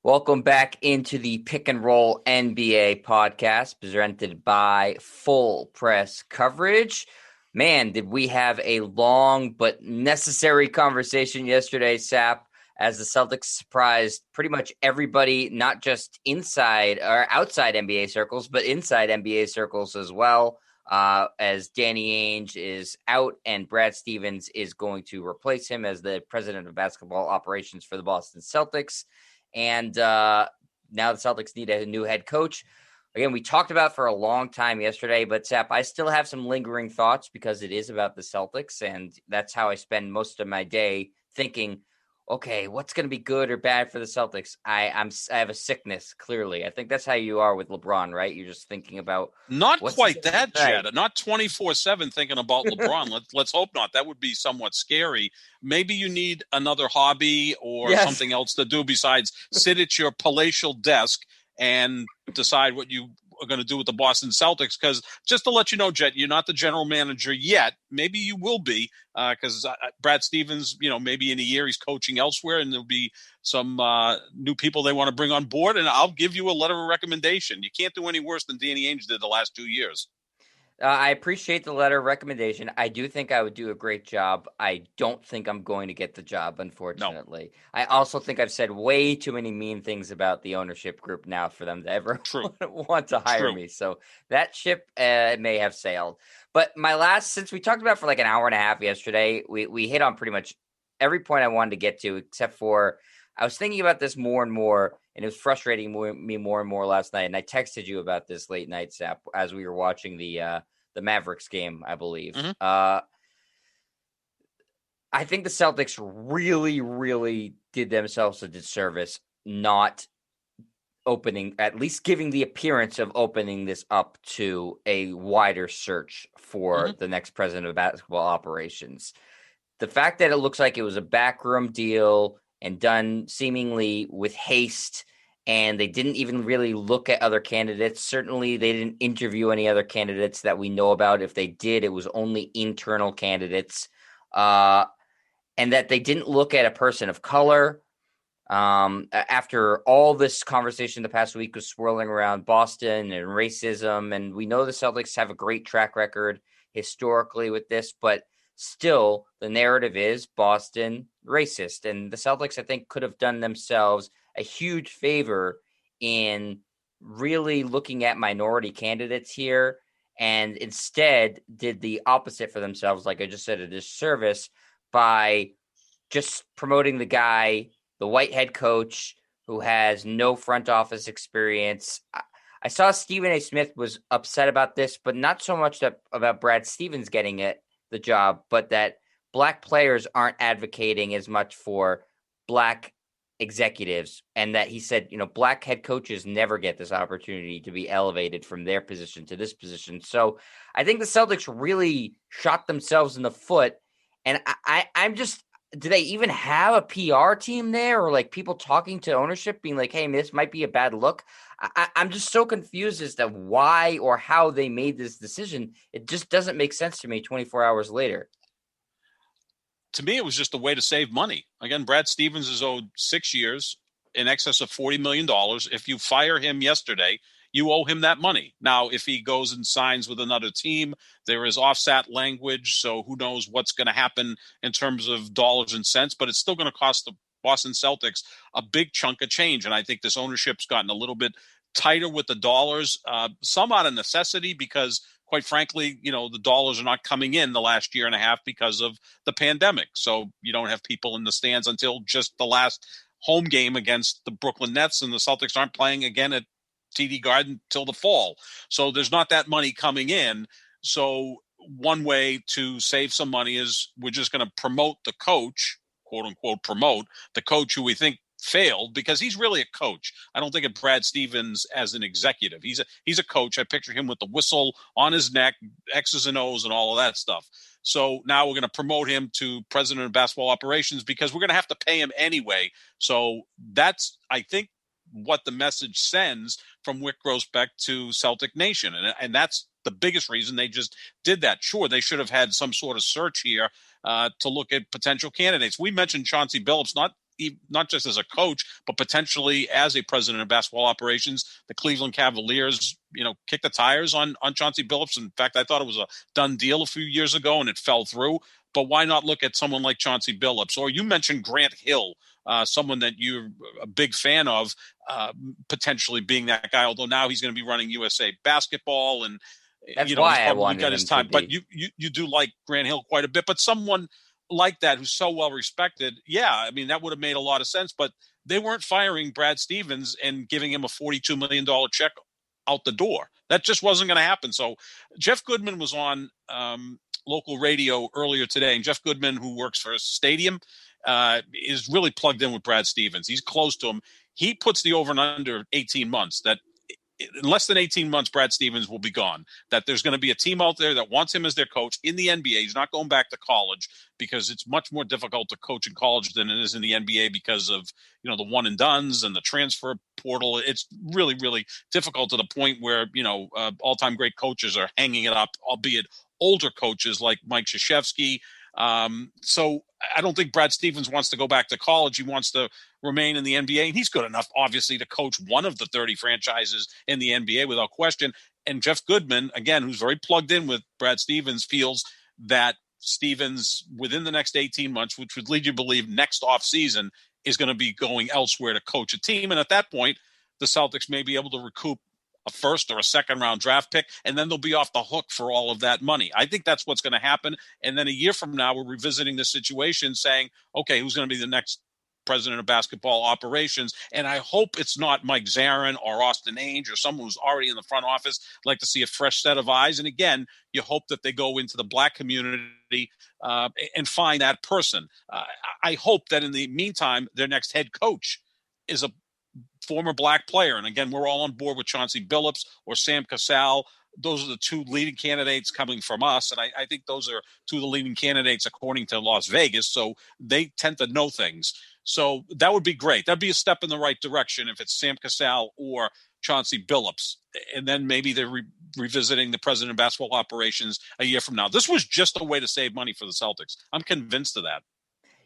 Welcome back into the Pick and Roll NBA podcast presented by Full Press Coverage. Man, did we have a long but necessary conversation yesterday, Sap, as the Celtics surprised pretty much everybody, not just inside or outside NBA circles, but inside NBA circles as well. As Danny Ainge is out and Brad Stevens is going to replace him as the president of basketball operations for the Boston Celtics. And now the Celtics need a new head coach. Again, we talked about for a long time yesterday, but Sap, I still have some lingering thoughts because it is about the Celtics, and that's how I spend most of my day thinking, okay, what's going to be good or bad for the Celtics? I have a sickness, clearly. I think that's how you are with LeBron, right? You're just thinking about Not what's quite that, right. Jed. Not 24/7 thinking about LeBron. Let's hope not. That would be somewhat scary. Maybe you need another hobby or Yes. something else to do besides sit at your palatial desk and decide what you are going to do with the Boston Celtics. Because just to let you know, Jet, you're not the general manager yet. Maybe you will be because Brad Stevens, maybe in a year he's coaching elsewhere and there'll be some new people they want to bring on board. And I'll give you a letter of recommendation. You can't do any worse than Danny Ainge did the last 2 years. I appreciate the letter of recommendation. I do think I would do a great job. I don't think I'm going to get the job, unfortunately. No. I also think I've said way too many mean things about the ownership group now for them to ever want to hire me. So that ship may have sailed. But since we talked about for like an hour and a half yesterday, we hit on pretty much every point I wanted to get to, except for I was thinking about this more and more, and it was frustrating me more and more last night. And I texted you about this late night, Sap, as we were watching the Mavericks game, I believe. Mm-hmm. I think the Celtics really, really did themselves a disservice not opening, at least giving the appearance of opening this up to a wider search for the next president of basketball operations. The fact that it looks like it was a backroom deal and done seemingly with haste, and they didn't even really look at other candidates. Certainly, they didn't interview any other candidates that we know about. If they did, it was only internal candidates. And that they didn't look at a person of color. After all this conversation the past week was swirling around Boston and racism, and we know the Celtics have a great track record historically with this, but still, the narrative is Boston racist. And the Celtics, I think, could have done themselves a huge favor in really looking at minority candidates here, and instead did the opposite for themselves, like I just said, a disservice by just promoting the white head coach who has no front office experience. I saw Stephen A. Smith was upset about this, but not so much about Brad Stevens getting the job, but that black players aren't advocating as much for black executives, and that he said, black head coaches never get this opportunity to be elevated from their position to this position. So I think the Celtics really shot themselves in the foot. And I'm just, do they even have a PR team there, or like people talking to ownership being like, hey, this might be a bad look? I'm just so confused as to why or how they made this decision. It just doesn't make sense to me 24 hours later. To me, it was just a way to save money. Again, Brad Stevens is owed 6 years in excess of $40 million. If you fire him yesterday, you owe him that money. Now, if he goes and signs with another team, there is offset language, so who knows what's going to happen in terms of dollars and cents, but it's still going to cost the Boston Celtics a big chunk of change. And I think this ownership's gotten a little bit tighter with the dollars, some out of necessity because quite frankly, the dollars are not coming in the last year and a half because of the pandemic. So you don't have people in the stands until just the last home game against the Brooklyn Nets, and the Celtics aren't playing again at TD Garden till the fall. So there's not that money coming in. So one way to save some money is we're just going to promote the coach, quote unquote, promote the coach who we think failed, because he's really a coach. I don't think of Brad Stevens as an executive. He's a coach. I picture him with the whistle on his neck, X's and O's and all of that stuff. So now we're going to promote him to president of basketball operations because we're going to have to pay him anyway. So that's, I think, what the message sends from Wyc Grousbeck to Celtic Nation. And that's the biggest reason they just did that. Sure, they should have had some sort of search here to look at potential candidates. We mentioned Chauncey Billups not not just as a coach, but potentially as a president of basketball operations. The Cleveland Cavaliers, kicked the tires on Chauncey Billups. In fact, I thought it was a done deal a few years ago and it fell through. But why not look at someone like Chauncey Billups? Or you mentioned Grant Hill, someone that you're a big fan of, potentially being that guy, although now he's going to be running USA basketball and That's he's why I probably wanted got his him to time. be. But you do like Grant Hill quite a bit. But someone like that who's so well respected, that would have made a lot of sense. But they weren't firing Brad Stevens and giving him a $42 million check out the door. That just wasn't going to happen. So Jeff Goodman was on local radio earlier today, and Jeff Goodman, who works for a stadium, is really plugged in with Brad Stevens. He's close to him. He puts the over and under 18 months, that in less than 18 months, Brad Stevens will be gone, that there's going to be a team out there that wants him as their coach in the NBA. He's not going back to college because it's much more difficult to coach in college than it is in the NBA because of, the one and dones and the transfer portal. It's really, really difficult to the point where, all-time great coaches are hanging it up, albeit older coaches like Mike Krzyzewski. So I don't think Brad Stevens wants to go back to college. He wants to remain in the NBA, and he's good enough, obviously, to coach one of the 30 franchises in the NBA without question. And Jeff Goodman, again, who's very plugged in with Brad Stevens, feels that Stevens, within the next 18 months, which would lead you to believe next offseason, is going to be going elsewhere to coach a team. And at that point, the Celtics may be able to recoup a first or a second round draft pick, and then they'll be off the hook for all of that money. I think that's what's going to happen. And then a year from now, we're revisiting this situation saying, okay, who's going to be the next president of basketball operations? And I hope it's not Mike Zarin or Austin Ainge or someone who's already in the front office. I'd like to see a fresh set of eyes. And again, you hope that they go into the black community and find that person. I hope that in the meantime, their next head coach is a former black player. And again, we're all on board with Chauncey Billups or Sam Cassell. Those are the two leading candidates coming from us. And I think those are two of the leading candidates according to Las Vegas. So they tend to know things. So that would be great. That'd be a step in the right direction if it's Sam Cassell or Chauncey Billups. And then maybe they're revisiting the president of basketball operations a year from now. This was just a way to save money for the Celtics. I'm convinced of that.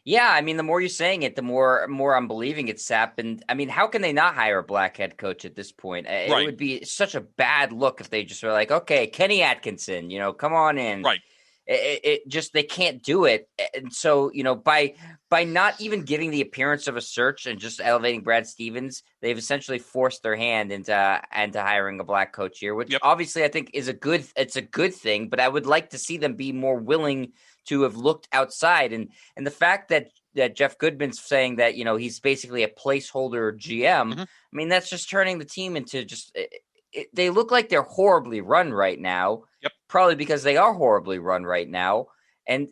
Yeah, the more you're saying it, the more I'm believing it, Sap. And how can they not hire a black head coach at this point? It would be such a bad look if they just were like, okay, Kenny Atkinson, come on in. Right. It just, they can't do it. And so, by not even giving the appearance of a search and just elevating Brad Stevens, they've essentially forced their hand into hiring a black coach here, which obviously I think is a good thing, but I would like to see them be more willing to have looked outside. And the fact that Jeff Goodman's saying that, he's basically a placeholder GM, that's just turning the team into just they look like they're horribly run right now. Probably because they are horribly run right now. And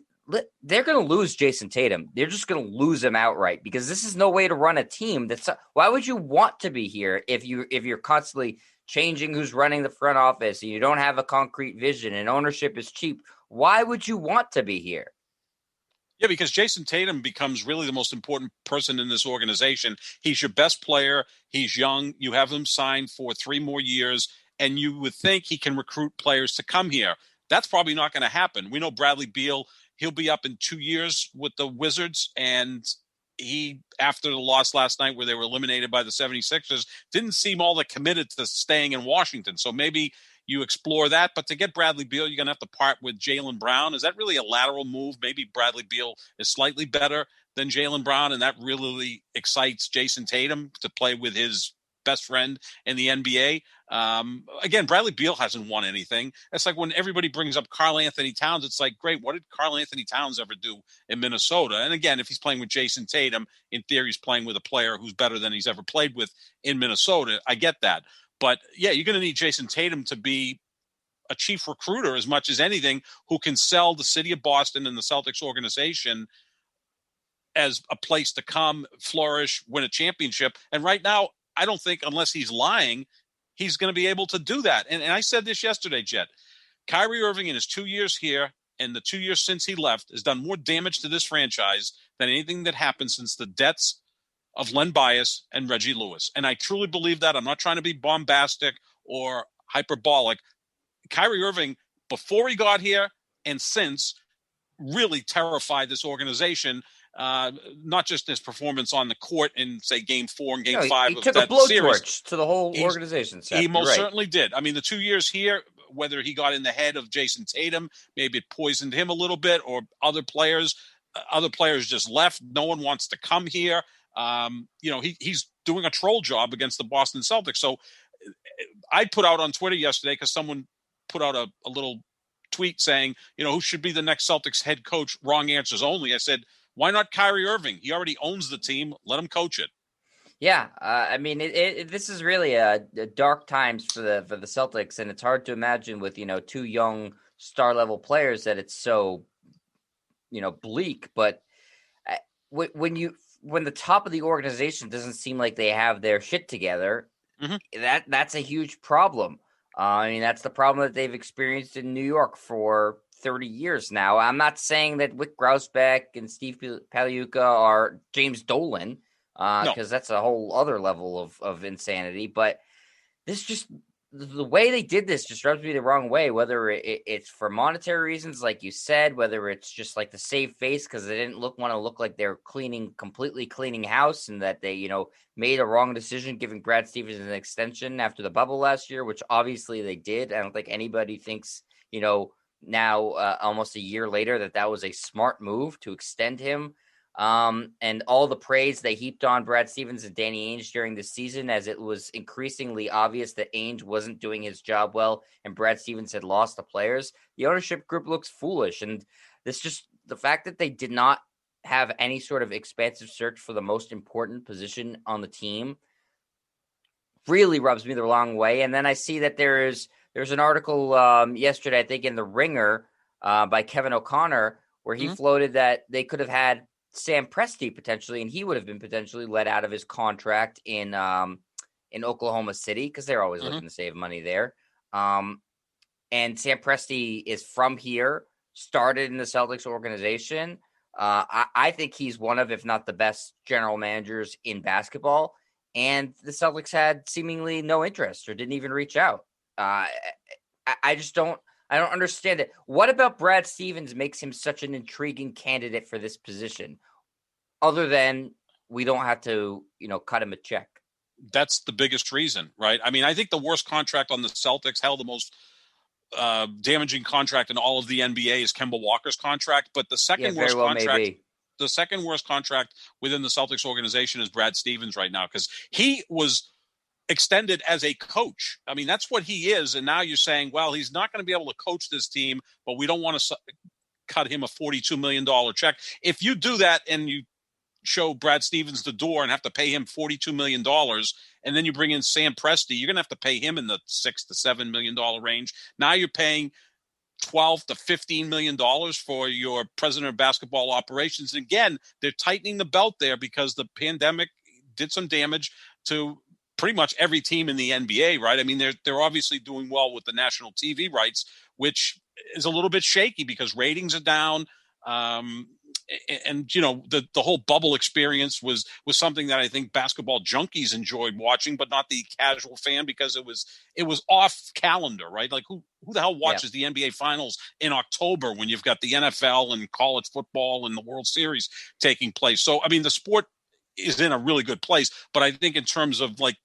they're going to lose Jason Tatum. They're just going to lose him outright because this is no way to run a team. Why would you want to be here if you're constantly changing who's running the front office and you don't have a concrete vision and ownership is cheap? Why would you want to be here? Yeah, because Jason Tatum becomes really the most important person in this organization. He's your best player. He's young. You have him signed for 3 more years, and you would think he can recruit players to come here. That's probably not going to happen. We know Bradley Beal, he'll be up in 2 years with the Wizards, and he, after the loss last night where they were eliminated by the 76ers, didn't seem all that committed to staying in Washington. So maybe you explore that. But to get Bradley Beal, you're going to have to part with Jaylen Brown. Is that really a lateral move? Maybe Bradley Beal is slightly better than Jaylen Brown, and that really excites Jason Tatum to play with his best friend in the NBA. Again, Bradley Beal hasn't won anything. It's like when everybody brings up Karl Anthony Towns, it's like, great, what did Karl Anthony Towns ever do in Minnesota? And again, if he's playing with Jason Tatum, in theory, he's playing with a player who's better than he's ever played with in Minnesota. I get that. But yeah, you're going to need Jason Tatum to be a chief recruiter as much as anything, who can sell the city of Boston and the Celtics organization as a place to come, flourish, win a championship. And right now, I don't think, unless he's lying, he's going to be able to do that. And I said this yesterday, Jet. Kyrie Irving in his 2 years here and the 2 years since he left has done more damage to this franchise than anything that happened since the deaths of Len Bias and Reggie Lewis. And I truly believe that. I'm not trying to be bombastic or hyperbolic. Kyrie Irving, before he got here and since, really terrified this organization. not just his performance on the court in, say, Game 4 and Game No, 5 he of took a that series. blowtorch to the whole organization, He Seth. You're most right. certainly did. I mean, the 2 years here, whether he got in the head of Jason Tatum, maybe it poisoned him a little bit, or other players just left. No one wants to come here. He's doing a troll job against the Boston Celtics. So I put out on Twitter yesterday, because someone put out a little tweet saying, who should be the next Celtics head coach? Wrong answers only. I said, why not Kyrie Irving? He already owns the team. Let him coach it. Yeah, I mean, this is really a dark times for the Celtics, and it's hard to imagine with two young star level players that it's so bleak. But when the top of the organization doesn't seem like they have their shit together, that's a huge problem. I mean, that's the problem that they've experienced in New York for 30 years now. I'm not saying that Wyc Grousbeck and Steve Pagliuca are James Dolan, because that's a whole other level of insanity. But this just, the way they did this just rubs me the wrong way, whether it's for monetary reasons, like you said, whether it's just like to save face because they didn't want to look like they're completely cleaning house, and that they, made a wrong decision giving Brad Stevens an extension after the bubble last year, which obviously they did. I don't think anybody thinks, now almost a year later that was a smart move to extend him. And all the praise they heaped on Brad Stevens and Danny Ainge during the season, as it was increasingly obvious that Ainge wasn't doing his job well and Brad Stevens had lost the players, the ownership group looks foolish. And the fact that they did not have any sort of expansive search for the most important position on the team really rubs me the wrong way. And then I see that there's an article yesterday, I think in The Ringer, by Kevin O'Connor, where he floated that they could have had Sam Presti potentially, and he would have been potentially let out of his contract in Oklahoma City, because they're always looking to save money there. And Sam Presti is from here, started in the Celtics organization. I think he's one of, if not the best general managers in basketball. And the Celtics had seemingly no interest or didn't even reach out. I don't understand it. What about Brad Stevens makes him such an intriguing candidate for this position, other than we don't have to, cut him a check? That's the biggest reason, right? I mean, I think the worst contract on the Celtics, hell, the most damaging contract in all of the NBA is Kemba Walker's contract. But the second worst contract, the second worst contract within the Celtics organization is Brad Stevens right now, because he was extended as a coach. I mean, that's what he is. And now you're saying, well, he's not going to be able to coach this team, but we don't want to cut him a $42 million check. If you do that and you show Brad Stevens the door and have to pay him $42 million, and then you bring in Sam Presti, you're going to have to pay him in the $6 to $7 million range. Now you're paying $12 to $15 million for your president of basketball operations. And again, they're tightening the belt there because the pandemic did some damage to pretty much every team in the NBA, right? I mean, they're obviously doing well with the national TV rights, which is a little bit shaky because ratings are down. And the whole bubble experience was something that I think basketball junkies enjoyed watching, but not the casual fan, because it was off calendar, right? Like who the hell watches the NBA Finals in October when you've got the NFL and college football and the World Series taking place? So I mean, the sport is in a really good place, but I think in terms of like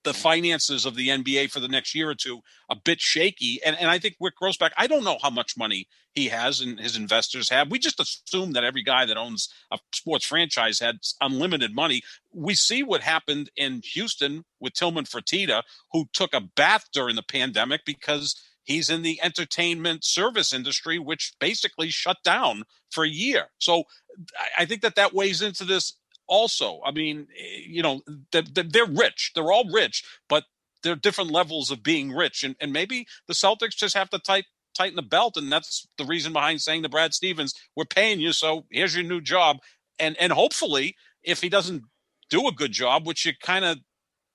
the finances of the NBA for the next year or two, a bit shaky. And I think Wyc Grousbeck, I don't know how much money he has and his investors have. We just assume that every guy that owns a sports franchise had unlimited money. We see what happened in Houston with Tillman Fertitta, who took a bath during the pandemic because he's in the entertainment service industry, which basically shut down for a year. So I think that weighs into this also. I mean, they're rich. They're all rich, but there are different levels of being rich. And maybe the Celtics just have to tighten the belt. And that's the reason behind saying to Brad Stevens, we're paying you, so here's your new job. And hopefully, if he doesn't do a good job, which you kind of,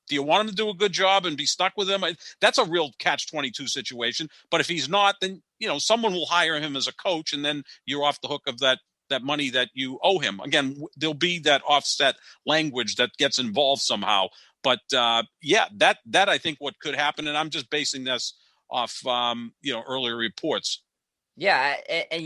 do you want him to do a good job and be stuck with him? That's a real catch-22 situation. But if he's not, then, someone will hire him as a coach, and then you're off the hook of that money that you owe him. Again, there'll be that offset language that gets involved somehow. But that I think what could happen, and I'm just basing this off earlier reports. Yeah, and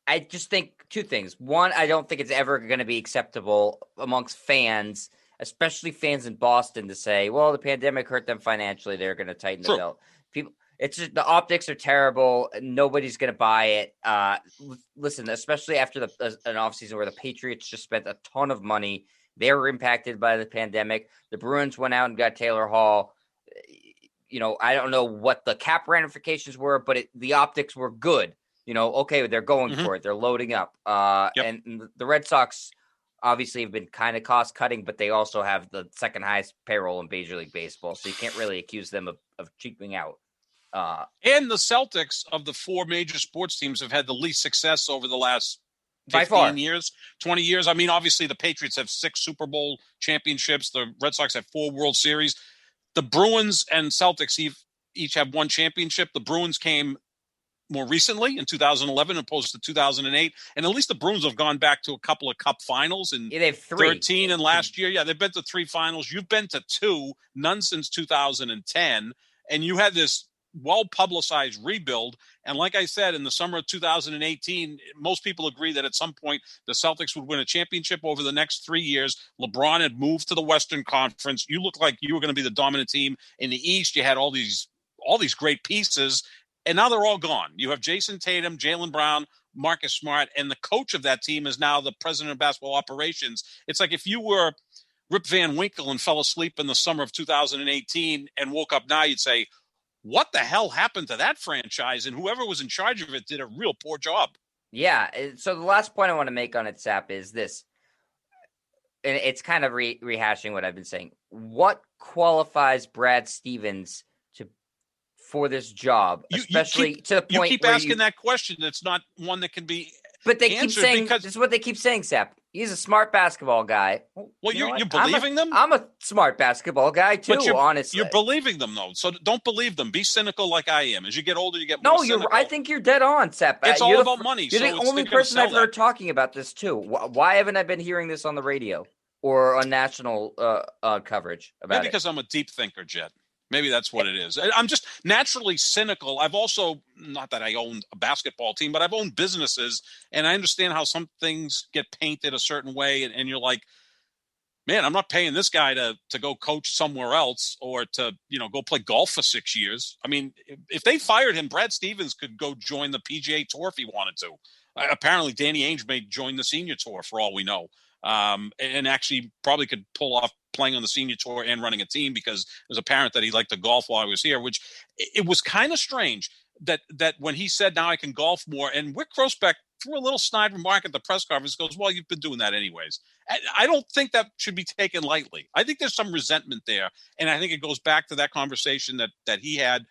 I just think two things. One, I don't think it's ever going to be acceptable amongst fans, especially fans in Boston, to say, well, the pandemic hurt them financially. They're going to tighten the True. belt. People, it's just, the optics are terrible. Nobody's going to buy it. Listen, especially after an offseason where the Patriots just spent a ton of money. They were impacted by the pandemic. The Bruins went out and got Taylor Hall. I don't know what the cap ramifications were, but the optics were good. Okay, they're going for it. They're loading up. Yep. And the Red Sox obviously have been kind of cost cutting, but they also have the second highest payroll in Major League Baseball. So you can't really accuse them of cheaping out. And the Celtics, of the four major sports teams, have had the least success over the last 15 years, 20 years. I mean, obviously the Patriots have 6 Super Bowl championships. The Red Sox have 4 World Series. The Bruins and Celtics each have 1 championship. The Bruins came more recently in 2011 opposed to 2008. And at least the Bruins have gone back to a couple of cup finals in they have 3. 13 and last year. Yeah, they've been to 3 finals. You've been to 2, none since 2010. And you had this well-publicized rebuild. And like I said, in the summer of 2018, most people agree that at some point the Celtics would win a championship over the next 3 years. LeBron had moved to the Western Conference. You looked like you were going to be the dominant team in the East. You had all these great pieces. And now they're all gone. You have Jason Tatum, Jaylen Brown, Marcus Smart, and the coach of that team is now the president of basketball operations. It's like if you were Rip Van Winkle and fell asleep in the summer of 2018 and woke up now, you'd say, what the hell happened to that franchise? And whoever was in charge of it did a real poor job. Yeah. So the last point I want to make on it, Sap, is this. And it's kind of rehashing what I've been saying. What qualifies Brad Stevens for this job, especially to the point you keep asking that question. That's not one that can be. But they keep saying this is what they keep saying, Sap. He's a smart basketball guy. Well, you're believing them? I'm a smart basketball guy too, honestly. You're believing them though, so don't believe them. Be cynical like I am. As you get older, you get more cynical. I think you're dead on, Sap. It's all about money. You're the only person I've heard talking about this too. Why haven't I been hearing this on the radio or on national coverage about it? Maybe because I'm a deep thinker, Jet. Maybe that's what it is. I'm just naturally cynical. I've also, not that I owned a basketball team, but I've owned businesses, and I understand how some things get painted a certain way, and you're like, man, I'm not paying this guy to go coach somewhere else or to, go play golf for 6 years. I mean, if they fired him, Brad Stevens could go join the PGA Tour if he wanted to. Apparently, Danny Ainge may join the senior tour for all we know. And actually probably could pull off playing on the senior tour and running a team because it was apparent that he liked to golf while I was here, which it was kind of strange that when he said, now I can golf more, and Wick Grossbeck threw a little snide remark at the press conference, goes, well, you've been doing that anyways. I don't think that should be taken lightly. I think there's some resentment there. And I think it goes back to that conversation that he had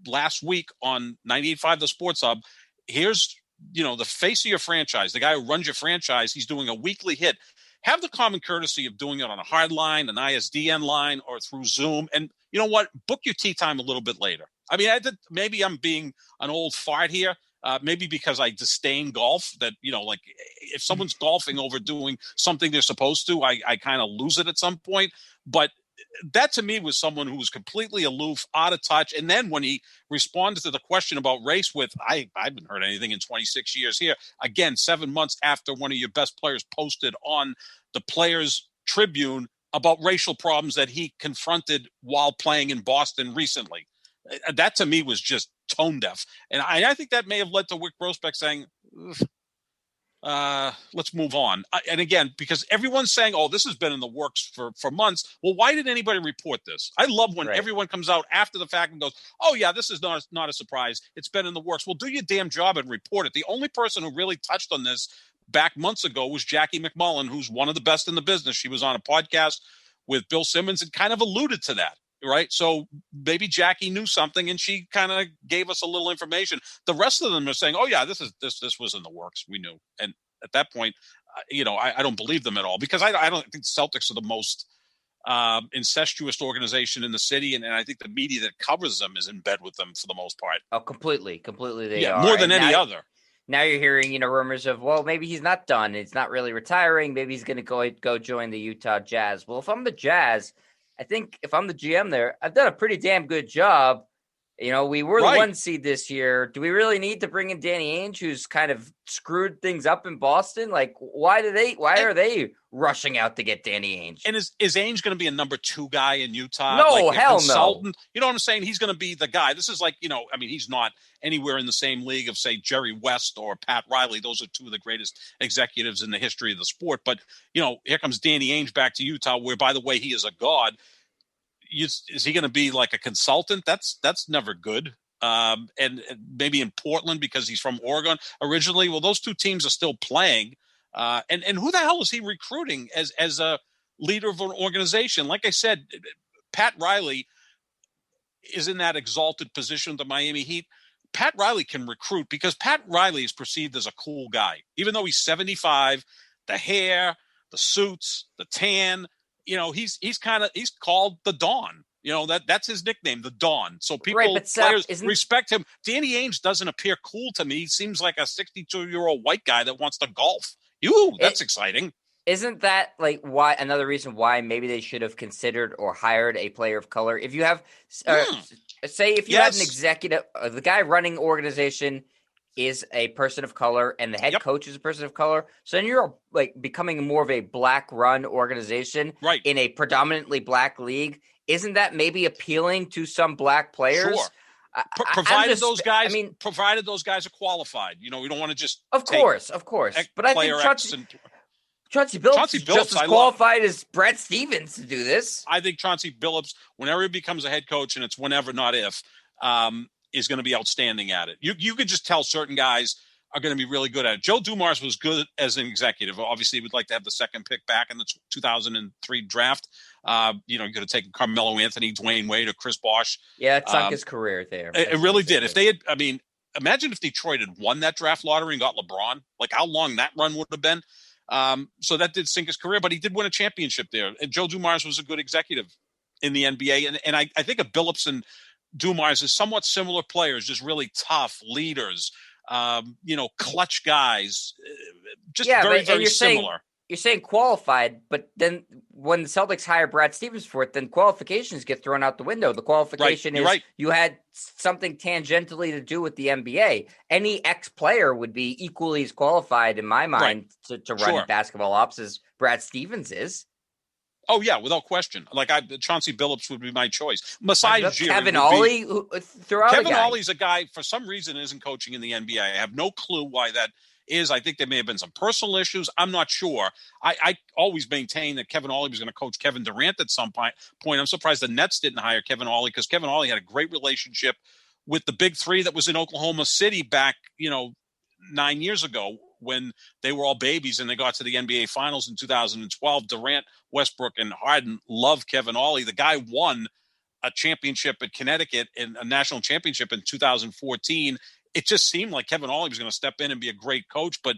last week on 98.5 The Sports Hub. Here's, the face of your franchise, the guy who runs your franchise, he's doing a weekly hit. Have the common courtesy of doing it on a hard line, an ISDN line, or through Zoom. And you know what? Book your tee time a little bit later. I mean, maybe I'm being an old fart here. Maybe because I disdain golf, that, like if someone's golfing over doing something they're supposed to, I kind of lose it at some point. But that to me was someone who was completely aloof, out of touch. And then when he responded to the question about race with, I haven't heard anything in 26 years here. Again, 7 months after one of your best players posted on the Players Tribune about racial problems that he confronted while playing in Boston recently. That to me was just tone deaf. And I think that may have led to Wick Grossbeck saying, let's move on. And again, because everyone's saying, oh, this has been in the works for months. Well, why did anybody report this? I love when everyone comes out after the fact and goes, oh, yeah, this is not a surprise. It's been in the works. Well, do your damn job and report it. The only person who really touched on this back months ago was Jackie McMullen, who's one of the best in the business. She was on a podcast with Bill Simmons and kind of alluded to that. Right. So maybe Jackie knew something and she kind of gave us a little information. The rest of them are saying, oh, yeah, this was in the works. We knew. And at that point, I don't believe them at all because I don't think the Celtics are the most incestuous organization in the city. And I think the media that covers them is in bed with them for the most part. Oh, completely. They are. More than any other. Now you're hearing, rumors of, well, maybe he's not done. It's not really retiring. Maybe he's going to go join the Utah Jazz. Well, if I'm the Jazz, I think if I'm the GM there, I've done a pretty damn good job We were the Right. 1 seed this year. Do we really need to bring in Danny Ainge, who's kind of screwed things up in Boston? Like, why are they rushing out to get Danny Ainge? And is Ainge going to be a number 2 guy in Utah? No, Like a hell no. consultant? You know what I'm saying? He's going to be the guy. This is like, he's not anywhere in the same league of, say, Jerry West or Pat Riley. Those are 2 of the greatest executives in the history of the sport. But, here comes Danny Ainge back to Utah, where, by the way, he is a god. Is he going to be like a consultant? That's never good. And maybe in Portland because he's from Oregon originally. Well, those 2 teams are still playing. And who the hell is he recruiting as a leader of an organization? Like I said, Pat Riley is in that exalted position with the Miami Heat. Pat Riley can recruit because Pat Riley is perceived as a cool guy, even though he's 75. The hair, the suits, the tan. He's called the Dawn. That's his nickname, the Dawn. So players respect him. Danny Ainge doesn't appear cool to me. He seems like a 62-year-old white guy that wants to golf. That's exciting. Isn't that like another reason why maybe they should have considered or hired a player of color? If you have, say, if you had an executive, the guy running organization is a person of color and the head coach is a person of color. So then you're like becoming more of a black run organization in a predominantly black league. Isn't that maybe appealing to some black players? Sure. Provided those guys are qualified. We don't want to just of course. But I think Chauncey Billups just as qualified as Brad Stevens to do this. I think Chauncey Billups, whenever he becomes a head coach, and it's whenever, not if, is going to be outstanding at it. You could just tell certain guys are going to be really good at it. Joe Dumars was good as an executive. Obviously, we'd like to have the second pick back in the 2003 draft. You could have taken Carmelo Anthony, Dwayne Wade, or Chris Bosh. Yeah, it sunk his career there. It really did. If they had, imagine if Detroit had won that draft lottery and got LeBron, like how long that run would have been. So that did sink his career, but he did win a championship there. And Joe Dumars was a good executive in the NBA. And I think of Billups and Dumars as somewhat similar players, just really tough leaders, clutch guys, very similar. You're saying qualified, but then when the Celtics hire Brad Stevens for it, then qualifications get thrown out the window. The qualification is you had something tangentially to do with the NBA. Any ex-player would be equally as qualified, in my mind, to run basketball ops as Brad Stevens is. Oh, yeah, without question. Like, Chauncey Billups would be my choice. Masai Ujiri Kevin Ollie? Kevin Ollie's a guy, for some reason, isn't coaching in the NBA. I have no clue why that is. I think there may have been some personal issues. I'm not sure. I always maintain that Kevin Ollie was going to coach Kevin Durant at some point. I'm surprised the Nets didn't hire Kevin Ollie because Kevin Ollie had a great relationship with the big 3 that was in Oklahoma City back, 9 years ago when they were all babies and they got to the NBA Finals in 2012. Durant, Westbrook, and Harden loved Kevin Ollie. The guy won a championship at Connecticut, and a national championship in 2014. It just seemed like Kevin Ollie was going to step in and be a great coach, but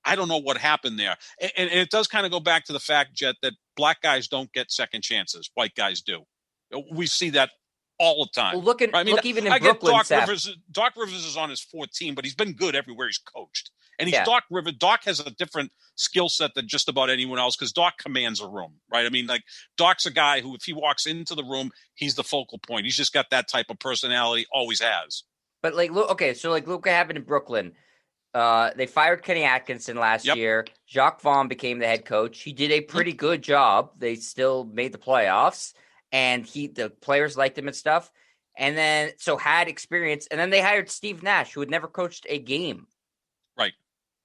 I don't know what happened there. And it does kind of go back to the fact, Jet, that black guys don't get second chances. White guys do. We see that all the time. Well, look even in Brooklyn. Doc Rivers is on his 14, but he's been good everywhere he's coached. And he's Doc Rivers. Doc has a different skill set than just about anyone else because Doc commands a room, right? I mean, like Doc's a guy who, if he walks into the room, he's the focal point. He's just got that type of personality, always has. But look what happened in Brooklyn. They fired Kenny Atkinson last year. Jacques Vaughn became the head coach. He did a pretty good job. They still made the playoffs, and the players liked him and stuff. And then had experience. And then they hired Steve Nash, who had never coached a game. Right.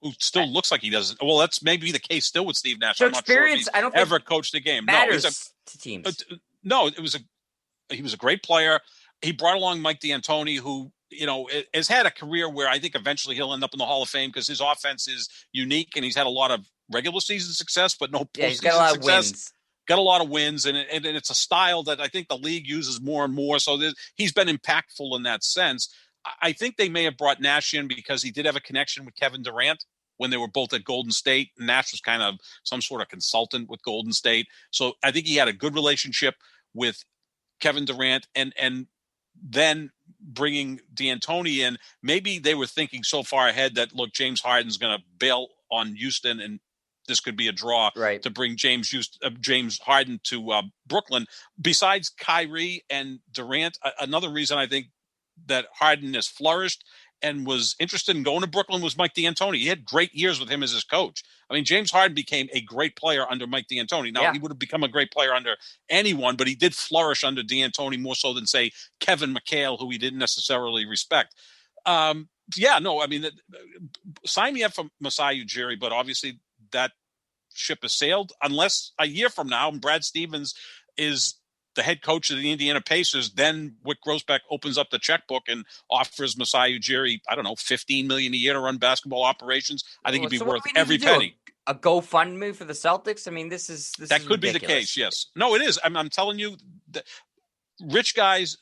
Who still looks like he doesn't. Well, that's maybe the case still with Steve Nash. So I'm not sure if he's ever coached a game. Matters to teams. No, he was a great player. He brought along Mike D'Antoni, who has had a career where I think eventually he'll end up in the Hall of Fame because his offense is unique and he's had a lot of regular season success, but no postseason he's got a lot success. Of wins. Got a lot of wins, and it's a style that I think the league uses more and more. So he's been impactful in that sense. I think they may have brought Nash in because he did have a connection with Kevin Durant when they were both at Golden State. Nash was kind of some sort of consultant with Golden State. So I think he had a good relationship with Kevin Durant, and then bringing D'Antoni in, maybe they were thinking so far ahead that, look, James Harden's going to bail on Houston and this could be a draw to bring James Harden to Brooklyn. Besides Kyrie and Durant, another reason I think that Harden has flourished and was interested in going to Brooklyn was Mike D'Antoni. He had great years with him as his coach. I mean, James Harden became a great player under Mike D'Antoni. Now, he would have become a great player under anyone, but he did flourish under D'Antoni more so than, say, Kevin McHale, who he didn't necessarily respect. Sign me up for Masai Ujiri, but obviously that ship has sailed unless a year from now Brad Stevens is the head coach of the Indiana Pacers, then Wick Grossbeck opens up the checkbook and offers Masai Ujiri, I don't know, $15 million a year to run basketball operations. I think it'd be worth every penny. A GoFundMe for the Celtics? I mean, this is that could ridiculous. Be the case, yes. No, it is. I'm telling you, rich guys,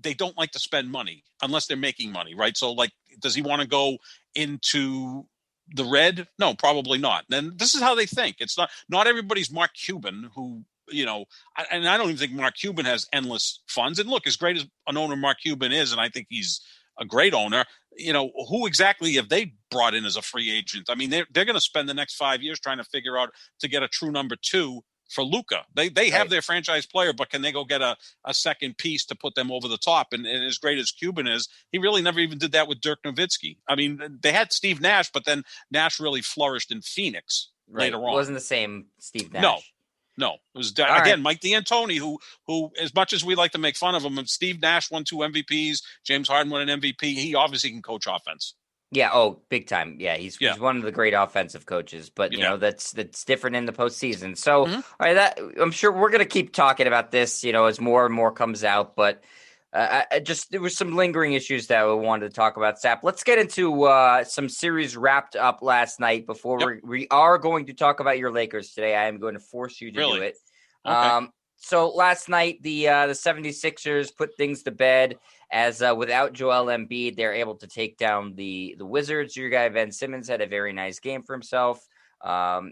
they don't like to spend money unless they're making money, right? So, like, does he want to go into the red? No, probably not. Then this is how they think. It's not everybody's Mark Cuban, who, and I don't even think Mark Cuban has endless funds. And look, as great as an owner Mark Cuban is, and I think he's a great owner, who exactly have they brought in as a free agent? I mean, they're going to spend the next 5 years trying to figure out to get a true number two for Luka. They have their franchise player, but can they go get a second piece to put them over the top? And as great as Cuban is, he really never even did that with Dirk Nowitzki. I mean, they had Steve Nash, but then Nash really flourished in Phoenix later on. It wasn't the same Steve Nash. No, it was again Mike D'Antoni, who as much as we like to make fun of him, Steve Nash won 2 MVPs, James Harden won an MVP. He obviously can coach offense. Yeah, big time. Yeah, he's one of the great offensive coaches, but that's different in the postseason. So, all right, I'm sure we're going to keep talking about this, as more and more comes out. But there was some lingering issues that we wanted to talk about. Sap, let's get into some series wrapped up last night. Before we are going to talk about your Lakers today, I am going to force you to do it. Okay. So last night, the 76ers put things to bed as without Joel Embiid, they're able to take down the Wizards. Your guy, Ben Simmons, had a very nice game for himself.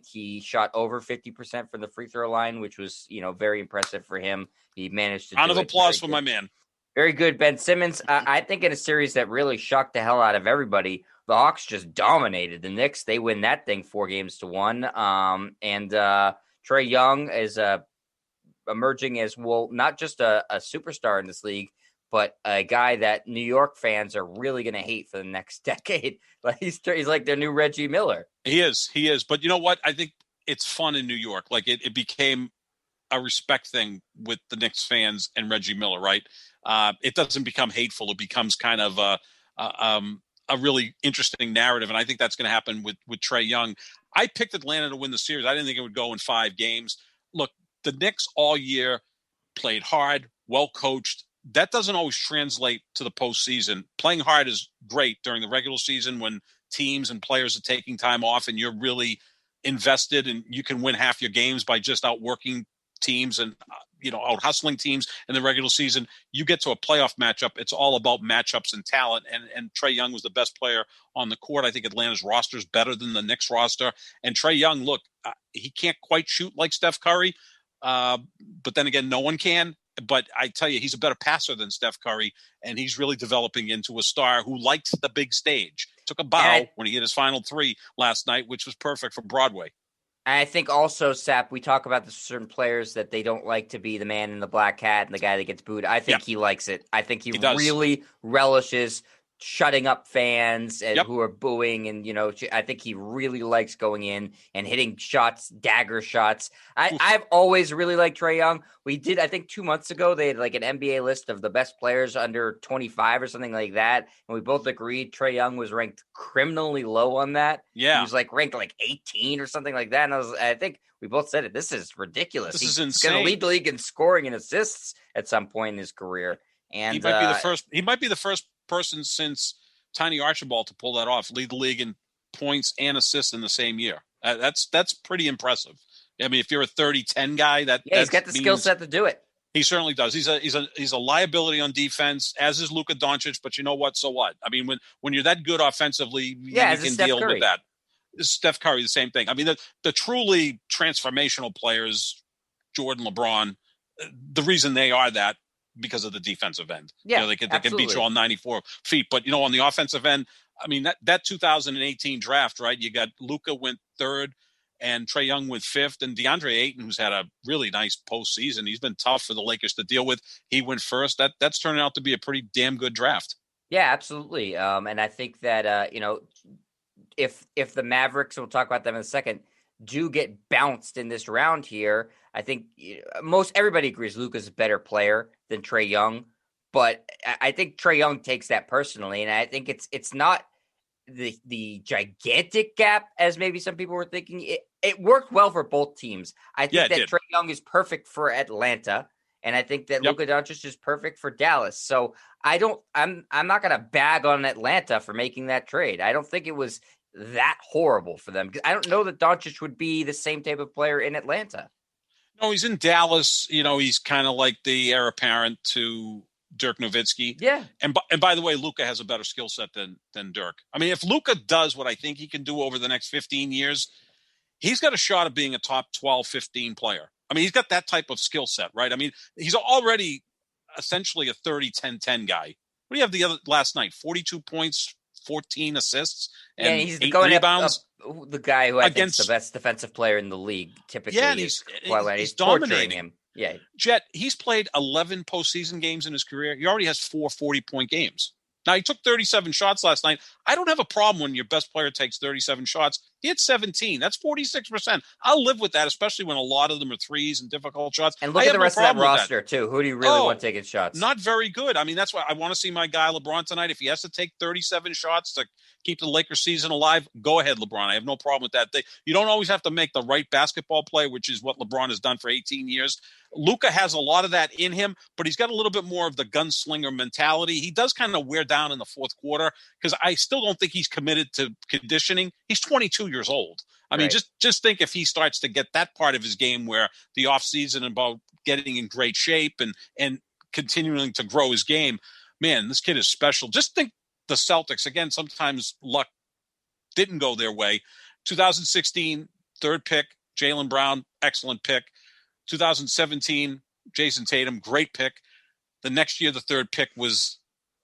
He shot over 50% from the free throw line, which was, very impressive for him. He managed to round of applause for my man. Very good, Ben Simmons. I think in a series that really shocked the hell out of everybody, the Hawks just dominated the Knicks. They win that thing 4-1. And Trae Young is emerging as, not just a superstar in this league, but a guy that New York fans are really going to hate for the next decade. Like he's like their new Reggie Miller. He is. But you know what? I think it's fun in New York. Like it became a respect thing with the Knicks fans and Reggie Miller, right? It doesn't become hateful. It becomes kind of a really interesting narrative. And I think that's going to happen with Trae Young. I picked Atlanta to win the series. I didn't think it would go in 5 games. Look, the Knicks all year played hard, well coached. That doesn't always translate to the postseason. Playing hard is great during the regular season when teams and players are taking time off and you're really invested and you can win half your games by just outworking teams and out hustling teams in the regular season. You get to a playoff matchup, it's all about matchups and talent. And Trae Young was the best player on the court. I think Atlanta's roster is better than the Knicks roster. And Trae Young, look, he can't quite shoot like Steph Curry, but then again, no one can. But I tell you, he's a better passer than Steph Curry, and he's really developing into a star who likes the big stage. Took a bow when he hit his final 3 last night, which was perfect for Broadway. I think also, Sap, we talk about this with certain players that they don't like to be the man in the black hat and the guy that gets booed. I think he likes it. I think he really relishes shutting up fans and who are booing. And, I think he really likes going in and hitting shots, dagger shots. I've always really liked Trae Young. We did, I think 2 months ago, they had like an NBA list of the best players under 25 or something like that. And we both agreed Trae Young was ranked criminally low on that. Yeah. He was ranked 18 or something like that. And I think we both said it. This is ridiculous. This is insane. He's going to lead the league in scoring and assists at some point in his career. And he might be the first person since Tiny Archibald to pull that off, lead the league in points and assists in the same year. That's pretty impressive. I mean, if you're a 30-10 guy, he's got the skill set to do it. He certainly does. He's a liability on defense, as is Luka Doncic. But you know what? So what? I mean, when you're that good offensively, you can deal with that. Steph Curry, the same thing. I mean, the truly transformational players, Jordan, LeBron, the reason they are that because of the defensive end. Yeah, they can beat you on 94 feet. But, on the offensive end, I mean, that 2018 draft, right? You got Luka went 3rd, and Trae Young with fifth, and DeAndre Ayton, who's had a really nice postseason. He's been tough for the Lakers to deal with. He went first. That's turning out to be a pretty damn good draft. Yeah, absolutely. And I think that if the Mavericks, we'll talk about them in a second, do get bounced in this round here, I think most everybody agrees Luka's a better player than Trae Young, but I think Trae Young takes that personally, and I think it's not the gigantic gap as maybe some people were thinking. It worked well for both teams. I think that Trae Young is perfect for Atlanta, and I think that Luka Doncic is perfect for Dallas. So I'm not going to bag on Atlanta for making that trade. I don't think it was that horrible for them, because I don't know that Doncic would be the same type of player in Atlanta. No, he's in Dallas. He's kind of like the heir apparent to Dirk Nowitzki. Yeah. And by the way, Luka has a better skill set than Dirk. I mean, if Luka does what I think he can do over the next 15 years, he's got a shot of being a top 12, 15 player. I mean, he's got that type of skill set, right? I mean, he's already essentially a 30-10-10 guy. What do you have last night? 42 points, 14 assists, and he's 8 going rebounds. Up the guy who I think is the best defensive player in the league, typically. Yeah, and he's dominating him. Yeah. Jet, he's played 11 postseason games in his career. He already has 4 40-point games. Now, he took 37 shots last night. I don't have a problem when your best player takes 37 shots. He had 17. That's 46%. I'll live with that, especially when a lot of them are threes and difficult shots. And look at the rest of that roster, too. Who do you really want taking shots? Not very good. I mean, that's why I want to see my guy LeBron tonight. If he has to take 37 shots to keep the Lakers season alive, go ahead, LeBron. I have no problem with that. You don't always have to make the right basketball play, which is what LeBron has done for 18 years. Luka has a lot of that in him, but he's got a little bit more of the gunslinger mentality. He does kind of wear down in the fourth quarter because I still don't think he's committed to conditioning. He's 22 years old. I mean, just think if he starts to get that part of his game where the offseason about getting in great shape and continuing to grow his game, man, this kid is special. Just think the Celtics, again, sometimes luck didn't go their way. 2016, third pick, Jaylen Brown, excellent pick. 2017, Jason Tatum, great pick. The next year, the third pick was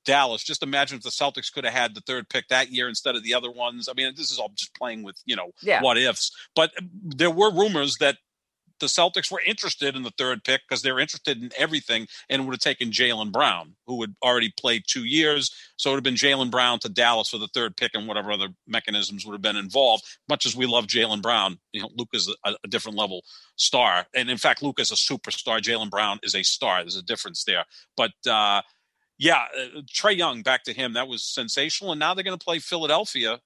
Dallas. Just imagine if the Celtics could have had the third pick that year instead of the other ones. I mean, this is all just playing with, what ifs. But there were rumors that the Celtics were interested in the third pick because they're interested in everything, and would have taken Jaylen Brown, who had already played 2 years. So it would have been Jaylen Brown to Dallas for the third pick, and whatever other mechanisms would have been involved. Much as we love Jaylen Brown, Luka's a different level star. And in fact, Luka's a superstar. Jaylen Brown is a star. There's a difference there. But Trae Young, back to him, that was sensational. And now they're going to play Philadelphia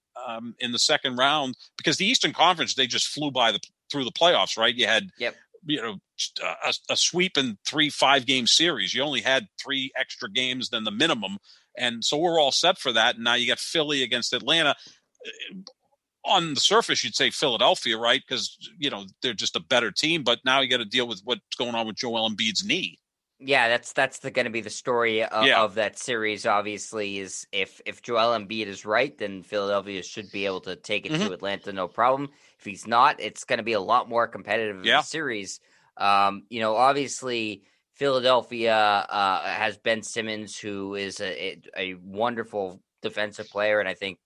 in the second round, because the Eastern Conference, they just flew by through the playoffs, right? You had, a sweep in 3 5-game series. You only had 3 extra games than the minimum. And so we're all set for that. And now you got Philly against Atlanta. On the surface, you'd say Philadelphia, right? Because, they're just a better team. But now you got to deal with what's going on with Joel Embiid's knee. Yeah, that's going to be the story of that series, obviously, is if Joel Embiid is right, then Philadelphia should be able to take it to Atlanta, no problem. If he's not, it's going to be a lot more competitive in the series. Obviously, Philadelphia has Ben Simmons, who is a wonderful defensive player, and I think,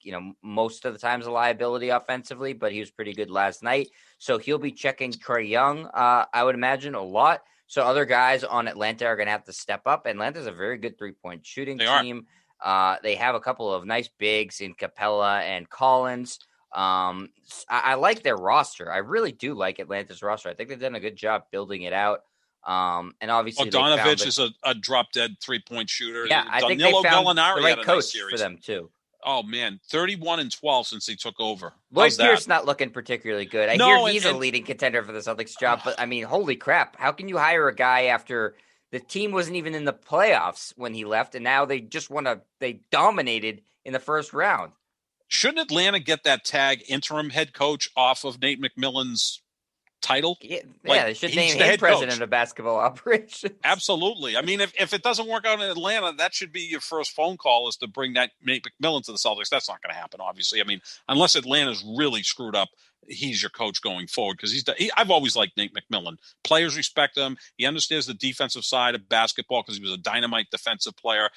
most of the time's a liability offensively, but he was pretty good last night. So he'll be checking Trae Young, I would imagine, a lot. So other guys on Atlanta are going to have to step up. Atlanta's a very good three-point shooting team. They have a couple of nice bigs in Capella and Collins. I like their roster. I really do like Atlanta's roster. I think they've done a good job building it out. And obviously, Bogdanovich is a drop-dead three-point shooter. Yeah, I think they found the right coach for them, too. Oh, man, 31-12 since he took over. Lloyd Pierce not looking particularly good. I hear he's a leading contender for the Celtics job, but I mean, holy crap. How can you hire a guy after the team wasn't even in the playoffs when he left, and now they just they dominated in the first round? Shouldn't Atlanta get that tag interim head coach off of Nate McMillan's title? Yeah, they should name him president of basketball operations. Absolutely. I mean, if it doesn't work out in Atlanta, that should be your first phone call, is to bring that Nate McMillan to the Celtics. That's not going to happen, obviously. I mean, unless Atlanta's really screwed up, he's your coach going forward, because I've always liked Nate McMillan. Players respect him. He understands the defensive side of basketball because he was a dynamite defensive player.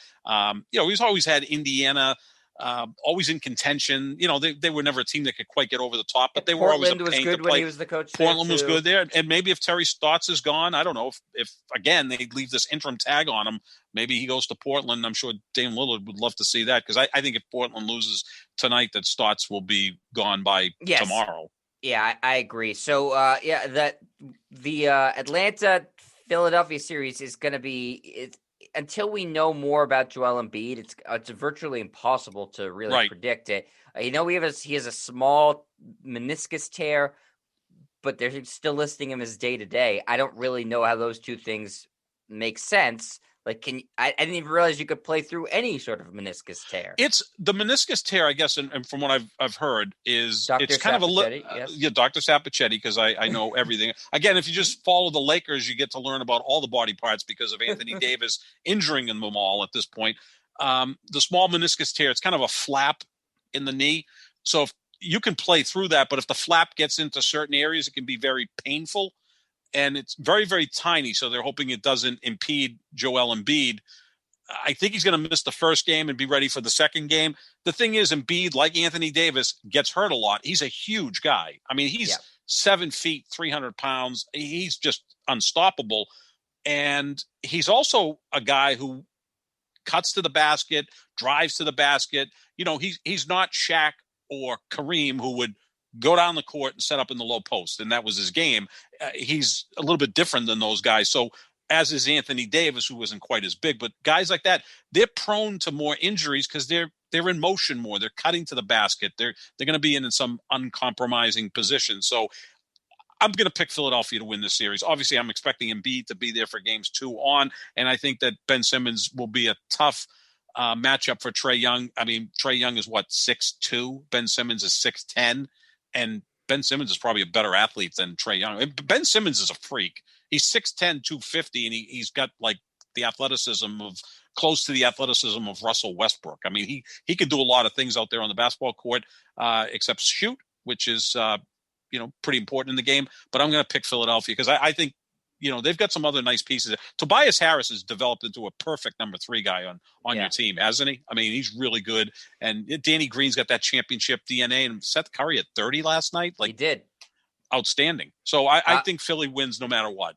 He's always had Indiana always in contention. They were never a team that could quite get over the top, but And they were always a Portland was pain to good when play. he was the coach there Portland was too. good there, and maybe if Terry Stotts is gone, I don't know if again they leave this interim tag on him. Maybe he goes to Portland. I'm sure Dame Lillard would love to see that, because I think if Portland loses tonight, that Stotts will be gone by Yes. tomorrow. Yeah, I agree. So, the Atlanta Philadelphia series is going to be until we know more about Joel Embiid. It's virtually impossible to really Right. predict it. He has a small meniscus tear, but they're still listing him as day to day. I don't really know how those two things make sense. Like, I didn't even realize you could play through any sort of meniscus tear. It's the meniscus tear, I guess, and from what I've heard is Dr. it's kind Sapichetti, yes. yeah, Dr. Sapichetti, because I know everything. Again, if you just follow the Lakers, you get to learn about all the body parts because of Anthony Davis injuring them all at this point. The small meniscus tear, it's kind of a flap in the knee, so if you can play through that, but if the flap gets into certain areas, it can be very painful, and it's very, very tiny. So they're hoping it doesn't impede Joel Embiid. I think he's going to miss the first game and be ready for the second game. The thing is, Embiid, like Anthony Davis, gets hurt a lot. He's a huge guy. I mean, he's 7 feet, 300 pounds. He's just unstoppable. And he's also a guy who cuts to the basket, drives to the basket. He's not Shaq or Kareem, who would go down the court and set up in the low post, and that was his game. He's a little bit different than those guys. So, as is Anthony Davis, who wasn't quite as big, but guys like that, they're prone to more injuries because they're in motion more. They're cutting to the basket. They're going to be in some uncompromising position. So I'm going to pick Philadelphia to win this series. Obviously, I'm expecting Embiid to be there for games 2 on, and I think that Ben Simmons will be a tough matchup for Trae Young. I mean, Trae Young is 6'2". Ben Simmons is 6'10", and Ben Simmons is probably a better athlete than Trae Young. Ben Simmons is a freak. He's 6'10", 250, and he's got like the athleticism of close to the athleticism of Russell Westbrook. I mean, he could do a lot of things out there on the basketball court, except shoot, which is pretty important in the game. But I'm going to pick Philadelphia because I think they've got some other nice pieces. Tobias Harris has developed into a perfect number 3 guy on your team, hasn't he? I mean, he's really good. And Danny Green's got that championship DNA. And Seth Curry at 30 last night, He did. Outstanding. So I think Philly wins no matter what.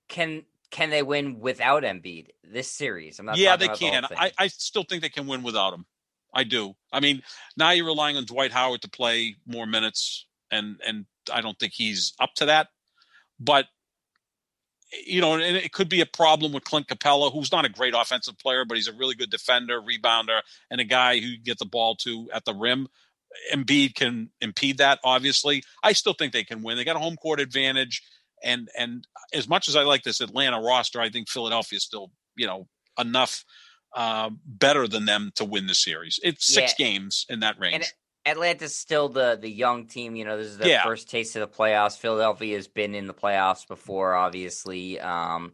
Can they win without Embiid this series? I'm not. Yeah, they can. I still think they can win without him. I do. I mean, now you're relying on Dwight Howard to play more minutes, and I don't think he's up to that. But and it could be a problem with Clint Capella, who's not a great offensive player, but he's a really good defender, rebounder, and a guy who you get the ball to at the rim. Embiid can impede that, obviously. I still think they can win. They got a home court advantage. And as much as I like this Atlanta roster, I think Philadelphia is still, enough better than them to win the series. It's 6 games in that range. And Atlanta's still the young team. This is their first taste of the playoffs. Philadelphia has been in the playoffs before, obviously. And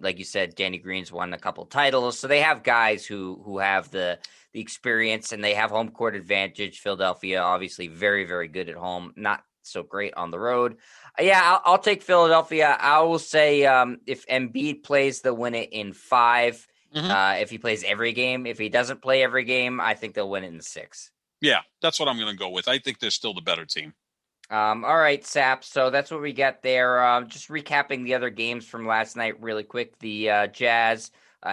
like you said, Danny Green's won a couple titles. So they have guys who have the experience, and they have home court advantage. Philadelphia, obviously, very, very good at home. Not so great on the road. I'll take Philadelphia. I will say if Embiid plays, they'll win it in 5. If he plays every game. If he doesn't play every game, I think they'll win it in 6. Yeah, that's what I'm going to go with. I think they're still the better team. All right, Sap. So that's what we got there. Just recapping the other games from last night really quick. The Jazz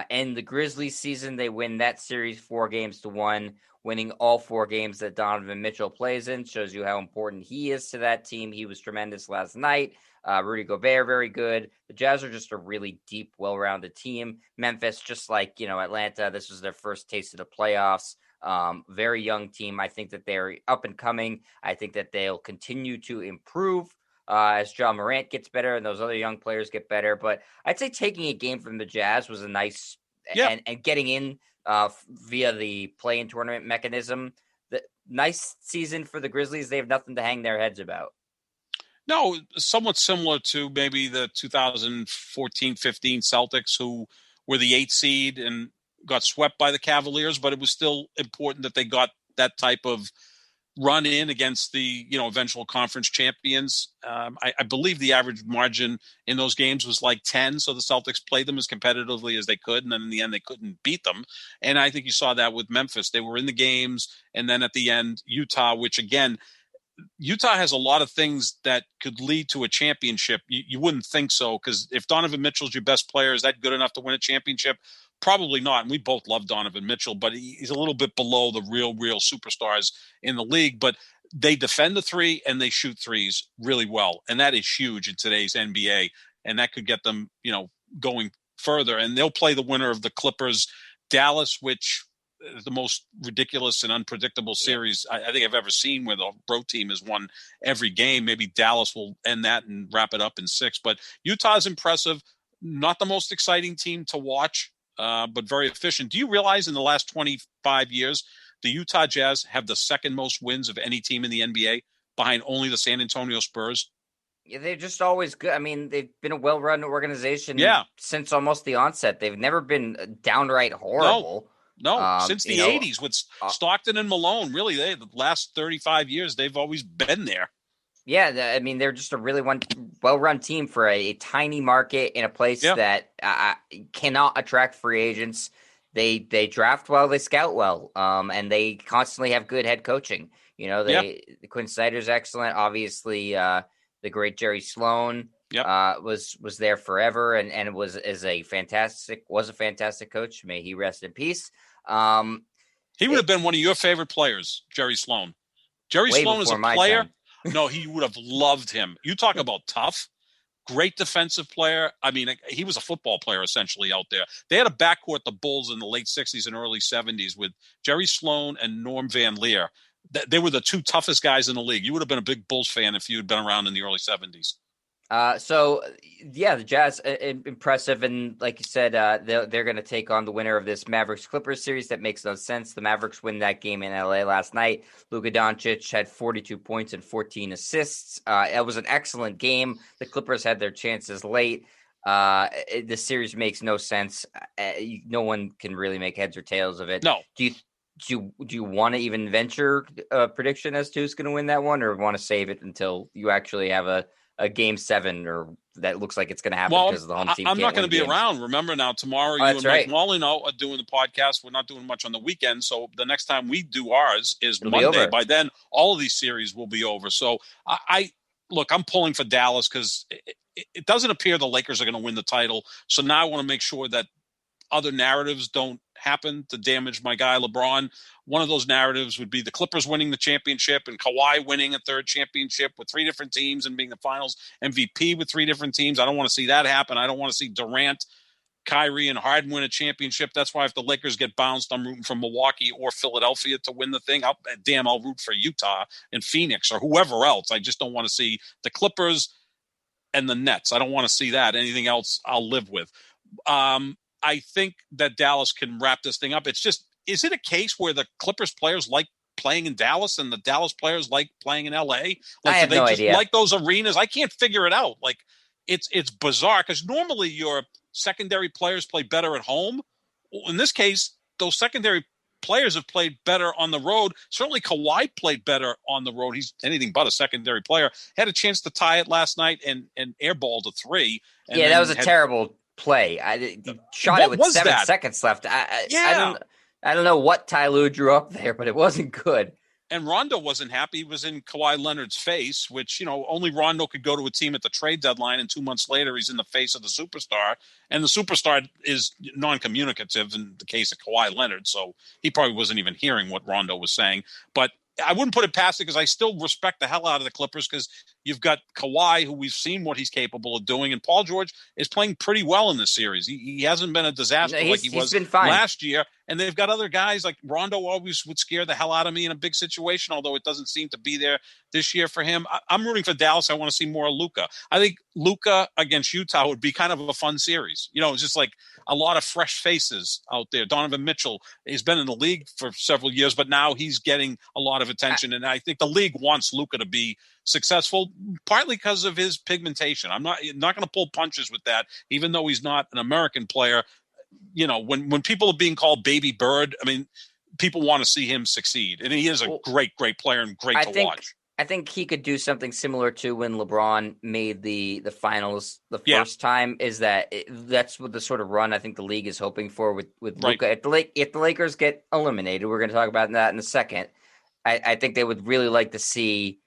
end the Grizzlies season. They win that series 4-1. Winning all 4 games that Donovan Mitchell plays in shows you how important he is to that team. He was tremendous last night. Rudy Gobert, very good. The Jazz are just a really deep, well-rounded team. Memphis, just like Atlanta, this was their first taste of the playoffs. Very young team. I think that they're up and coming. I think that they'll continue to improve as John Morant gets better and those other young players get better. But I'd say taking a game from the Jazz was a nice and getting in via the play-in tournament mechanism. The nice season for the Grizzlies. They have nothing to hang their heads about. No, somewhat similar to maybe the 2014-15 Celtics, who were the 8th seed and got swept by the Cavaliers, but it was still important that they got that type of run in against the eventual conference champions. I believe the average margin in those games was like 10, so the Celtics played them as competitively as they could, and then in the end they couldn't beat them. And I think you saw that with Memphis. They were in the games, and then at the end, Utah, which again, Utah has a lot of things that could lead to a championship. You wouldn't think so, because if Donovan Mitchell's your best player, is that good enough to win a championship? Probably not. And we both love Donovan Mitchell, but he's a little bit below the real superstars in the league. But they defend the three and they shoot threes really well. And that is huge in today's NBA. And that could get them, going further. And they'll play the winner of the Clippers, Dallas, which the most ridiculous and unpredictable series I think I've ever seen, where the road team has won every game. Maybe Dallas will end that and wrap it up in 6. But Utah's impressive. Not the most exciting team to watch, but very efficient. Do you realize in the last 25 years, the Utah Jazz have the second most wins of any team in the NBA, behind only the San Antonio Spurs? Yeah, they're just always good. I mean, they've been a well-run organization since almost the onset. They've never been downright horrible. No, since the 80s with Stockton and Malone. Really, the last 35 years, they've always been there. Yeah, I mean, they're just a really well-run team for a tiny market in a place that cannot attract free agents. They draft well, they scout well, and they constantly have good head coaching. Quinn Snyder's excellent. Obviously, the great Jerry Sloane was there forever, and was a fantastic coach. May he rest in peace. He would have been one of your favorite players, Jerry Sloane. Jerry Sloane is a player. No, he would have loved him. You talk about tough, great defensive player. I mean, he was a football player essentially out there. They had a backcourt, the Bulls, in the late 60s and early 70s with Jerry Sloane and Norm Van Leer. They were the two toughest guys in the league. You would have been a big Bulls fan if you had been around in the early 70s. The Jazz, impressive. And like you said, they're going to take on the winner of this Mavericks-Clippers series. That makes no sense. The Mavericks win that game in LA last night. Luka Doncic had 42 points and 14 assists. It was an excellent game. The Clippers had their chances late. The series makes no sense. No one can really make heads or tails of it. No. Do you want to even venture a prediction as to who's going to win that one, or want to save it until you actually have a Game 7, or that looks like it's going to happen because of the home team? I'm not going to be around. Remember now, tomorrow you and Mike Wallen are doing the podcast. We're not doing much on the weekend, so the next time we do ours is Monday. By then, all of these series will be over. So I'm pulling for Dallas because it doesn't appear the Lakers are going to win the title. So now I want to make sure that other narratives don't happen to damage my guy LeBron. One of those narratives would be the Clippers winning the championship and Kawhi winning a third championship with 3 different teams and being the finals MVP with 3 different teams. I don't want to see that happen. I don't want to see Durant, Kyrie, and Harden win a championship. That's why if the Lakers get bounced, I'm rooting for Milwaukee or Philadelphia to win the thing. I'll root for Utah and Phoenix or whoever else. I just don't want to see the Clippers and the Nets. I don't want to see that. Anything else I'll live with. I think that Dallas can wrap this thing up. It's just, is it a case where the Clippers players like playing in Dallas and the Dallas players like playing in LA? Like, I have no idea. Like those arenas? I can't figure it out. Like, it's bizarre because normally your secondary players play better at home. In this case, those secondary players have played better on the road. Certainly Kawhi played better on the road. He's anything but a secondary player. Had a chance to tie it last night and airballed a 3. And that was a terrible play. He shot it with 7 seconds left. I don't know what Ty Lue drew up there, but it wasn't good. And Rondo wasn't happy. He was in Kawhi Leonard's face, which, only Rondo could go to a team at the trade deadline, and 2 months later he's in the face of the superstar. And the superstar is non-communicative in the case of Kawhi Leonard, so he probably wasn't even hearing what Rondo was saying. But I wouldn't put it past it because I still respect the hell out of the Clippers because you've got Kawhi, who we've seen what he's capable of doing, and Paul George is playing pretty well in this series. He hasn't been a disaster like he was last year. And they've got other guys like Rondo always would scare the hell out of me in a big situation, although it doesn't seem to be there this year for him. I'm rooting for Dallas. I want to see more of Luka. I think Luka against Utah would be kind of a fun series. It's just like a lot of fresh faces out there. Donovan Mitchell, he's been in the league for several years, but now he's getting a lot of attention. And I think the league wants Luka to be successful, partly because of his pigmentation. I'm not going to pull punches with that, even though he's not an American player. When people are being called Baby Bird, I mean, people want to see him succeed. And he is a great player and great to watch. I think he could do something similar to when LeBron made the finals the first time. Is that's what the sort of run I think the league is hoping for with Luka. If the Lakers get eliminated, we're going to talk about that in a second. I think they would really like to see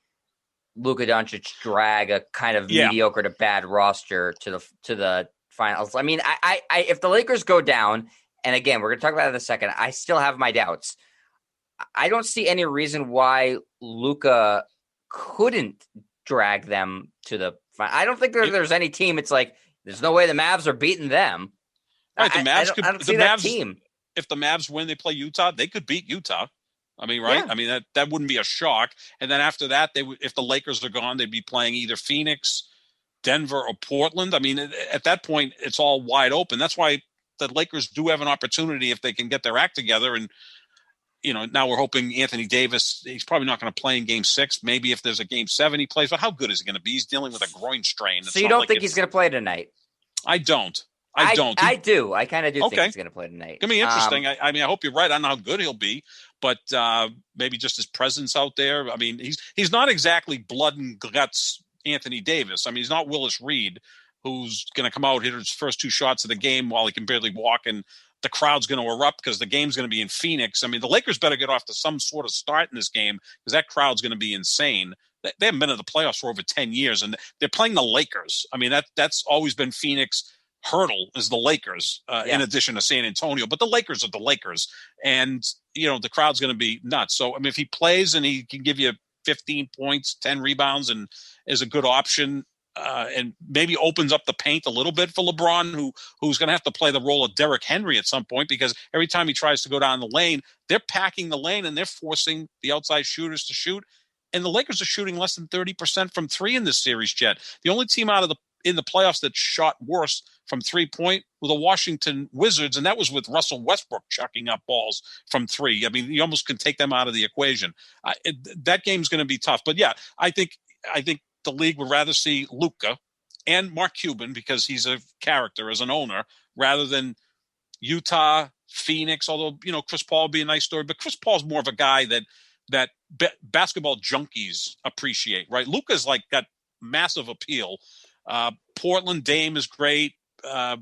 Luka Doncic drag a kind of mediocre to bad roster to the finals. I mean, I if the Lakers go down, and again we're going to talk about it in a second, I still have my doubts. I don't see any reason why Luka couldn't drag them to the final. I don't think there's any team. It's like there's no way the Mavs are beating them. Right, the Mavs I don't see that team. If the Mavs win, they play Utah. They could beat Utah. I mean, right? Yeah. I mean that wouldn't be a shock. And then after that, if the Lakers are gone, they'd be playing either Phoenix, Denver, or Portland. I mean, at that point, it's all wide open. That's why the Lakers do have an opportunity if they can get their act together. And now we're hoping Anthony Davis, he's probably not going to play in Game 6. Maybe if there's a Game 7 he plays, but how good is he going to be? He's dealing with a groin strain. So you don't think he's going to play tonight? I don't. I do. I kind of do think he's going to play tonight. It's going to be interesting. I mean, I hope you're right. I don't know how good he'll be, but maybe just his presence out there. I mean, he's not exactly blood and guts Anthony Davis. I mean, he's not Willis Reed, who's going to come out, hit his first 2 shots of the game while he can barely walk, and the crowd's going to erupt because the game's going to be in Phoenix. I mean, the Lakers better get off to some sort of start in this game because that crowd's going to be insane. They haven't been in the playoffs for over 10 years, and they're playing the Lakers. I mean, that's always been Phoenix hurdle is the Lakers, in addition to San Antonio. But the Lakers are the Lakers, and, the crowd's going to be nuts. So, I mean, if he plays and he can give you 15 points, 10 rebounds, and is a good option, and maybe opens up the paint a little bit for LeBron, who's going to have to play the role of Derrick Henry at some point, because every time he tries to go down the lane, they're packing the lane and they're forcing the outside shooters to shoot. And the Lakers are shooting less than 30% from 3 in this series, Jet. The only team in the playoffs that shot worse from 3-point were the Washington Wizards, and that was with Russell Westbrook chucking up balls from 3. I mean, you almost can take them out of the equation. That game's going to be tough. But, I think the league would rather see Luka and Mark Cuban, because he's a character as an owner, rather than Utah, Phoenix, although, Chris Paul would be a nice story. But Chris Paul's more of a guy that basketball junkies appreciate, right? Luka's got massive appeal. Portland, Dame is great. I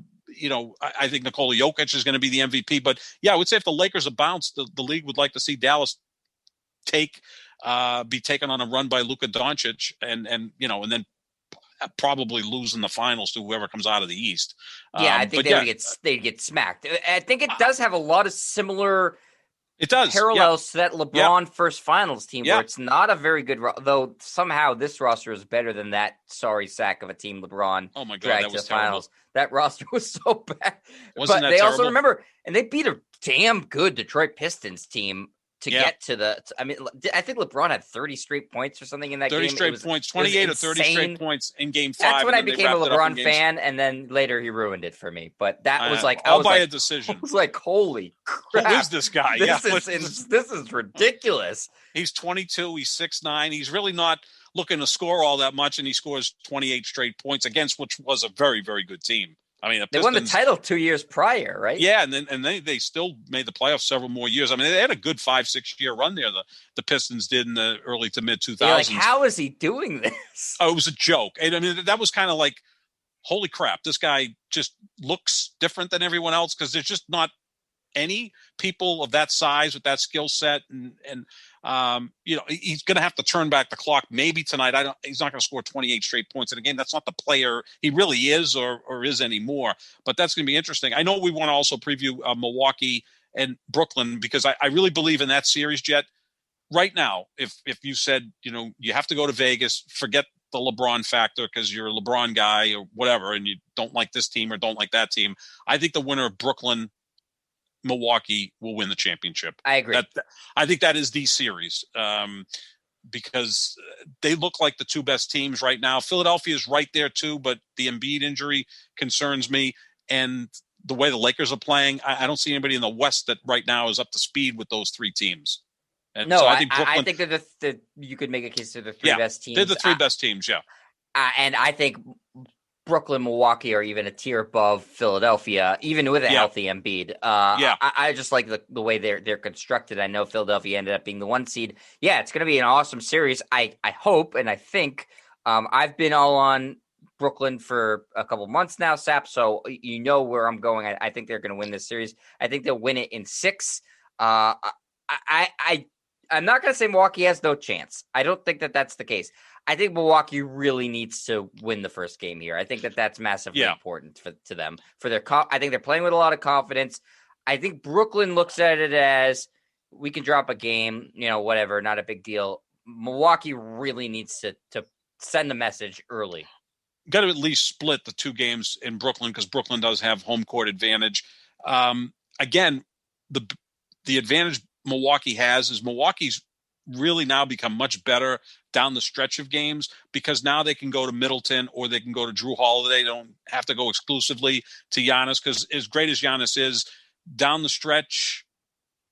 think Nikola Jokic is going to be the MVP. But, I would say if the Lakers are bounced, the league would like to see Dallas be taken on a run by Luka Doncic and then probably lose in the finals to whoever comes out of the East. I think they'd get smacked. I think it does have a lot of similar parallels to that LeBron first finals team where it's not a very good, though somehow this roster is better than that sorry sack of a team LeBron dragged to the finals. That roster was so bad. Wasn't that they terrible? Also remember, and they beat a damn good Detroit Pistons team to get to the. I mean, I think LeBron had 30 straight points or something in that game. 30 straight points, 28 or 30 straight points in Game 5. That's when I became a LeBron fan, and then later he ruined it for me. But that was a decision. I was like, holy crap. Who is this guy? This is ridiculous. He's 22. He's 6'9". He's really not looking to score all that much, and he scores 28 straight points against which was a very, very good team. I mean, they won the title 2 years prior, right? Yeah, and then they still made the playoffs several more years. I mean, they had a good 5-6 year run there. The Pistons did in the early to mid 2000s. How is he doing this? Oh, it was a joke. And I mean, that was kind of like, holy crap, this guy just looks different than everyone else, because there's just not any people of that size with that skill set, and he's going to have to turn back the clock maybe tonight. He's not going to score 28 straight points. And again, that's not the player he really is or is anymore, but that's going to be interesting. I know we want to also preview Milwaukee and Brooklyn, because I really believe in that series, Jet. Right now, if you said, you have to go to Vegas, forget the LeBron factor because you're a LeBron guy or whatever, and you don't like this team or don't like that team, I think the winner of Brooklyn Milwaukee will win the championship. I agree. I think that is the series, because they look like the 2 best teams right now. Philadelphia is right there too, but the Embiid injury concerns me. And the way the Lakers are playing, I don't see anybody in the West that right now is up to speed with those 3 teams. And no, so I think that you could make a case they're the 3 best teams. They're the 3 best teams, yeah. And I think Brooklyn, Milwaukee are even a tier above Philadelphia, even with a healthy Embiid. I just like the way they're constructed. I know Philadelphia ended up being the 1 seed. Yeah, it's going to be an awesome series. I hope and I think I've been all on Brooklyn for a couple months now, Sap. So you know where I'm going. I think they're going to win this series. I think they'll win it in 6. I'm not going to say Milwaukee has no chance. I don't think that that's the case. I think Milwaukee really needs to win the first game here. I think that that's massively important to them. I think they're playing with a lot of confidence. I think Brooklyn looks at it as we can drop a game, whatever, not a big deal. Milwaukee really needs to send the message early. Got to at least split the 2 games in Brooklyn because Brooklyn does have home court advantage. Again, the advantage Milwaukee has is Milwaukee's really now become much better down the stretch of games because now they can go to Middleton or they can go to Drew Holiday. They don't have to go exclusively to Giannis because as great as Giannis is, down the stretch,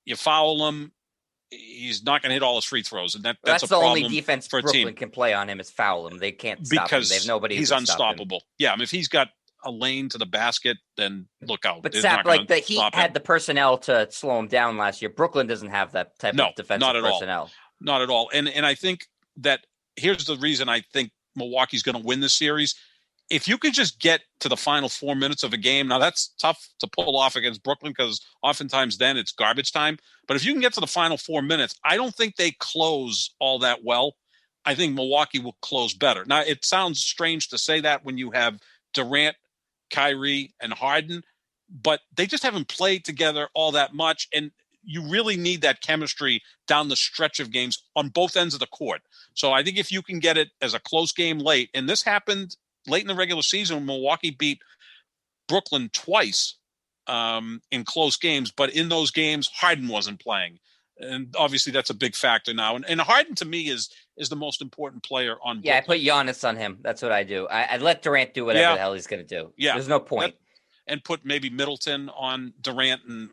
you foul him, he's not going to hit all his free throws. And that's a the problem only defense for a Brooklyn team. Can play on him is foul him. They can't stop him. They have nobody he's who can unstoppable. Stop him. Yeah, if he's got a lane to the basket, then look out. But Sap, the Heat had the personnel to slow him down last year. Brooklyn doesn't have that type of defensive personnel. Not at all. And I think that here's the reason I think Milwaukee's going to win this series. If you could just get to the final 4 minutes of a game, now that's tough to pull off against Brooklyn because oftentimes then it's garbage time. But if you can get to the final 4 minutes, I don't think they close all that well. I think Milwaukee will close better. Now, it sounds strange to say that when you have Durant, Kyrie, and Harden, but they just haven't played together all that much. And you really need that chemistry down the stretch of games on both ends of the court. So I think if you can get it as a close game late, and this happened late in the regular season when Milwaukee beat Brooklyn twice in close games, but in those games, Harden wasn't playing. And obviously that's a big factor now. And Harden to me is the most important player on Brooklyn. Yeah, I put Giannis on him. That's what I do. I let Durant do whatever the hell he's going to do. Yeah. There's no point. And put maybe Middleton on Durant and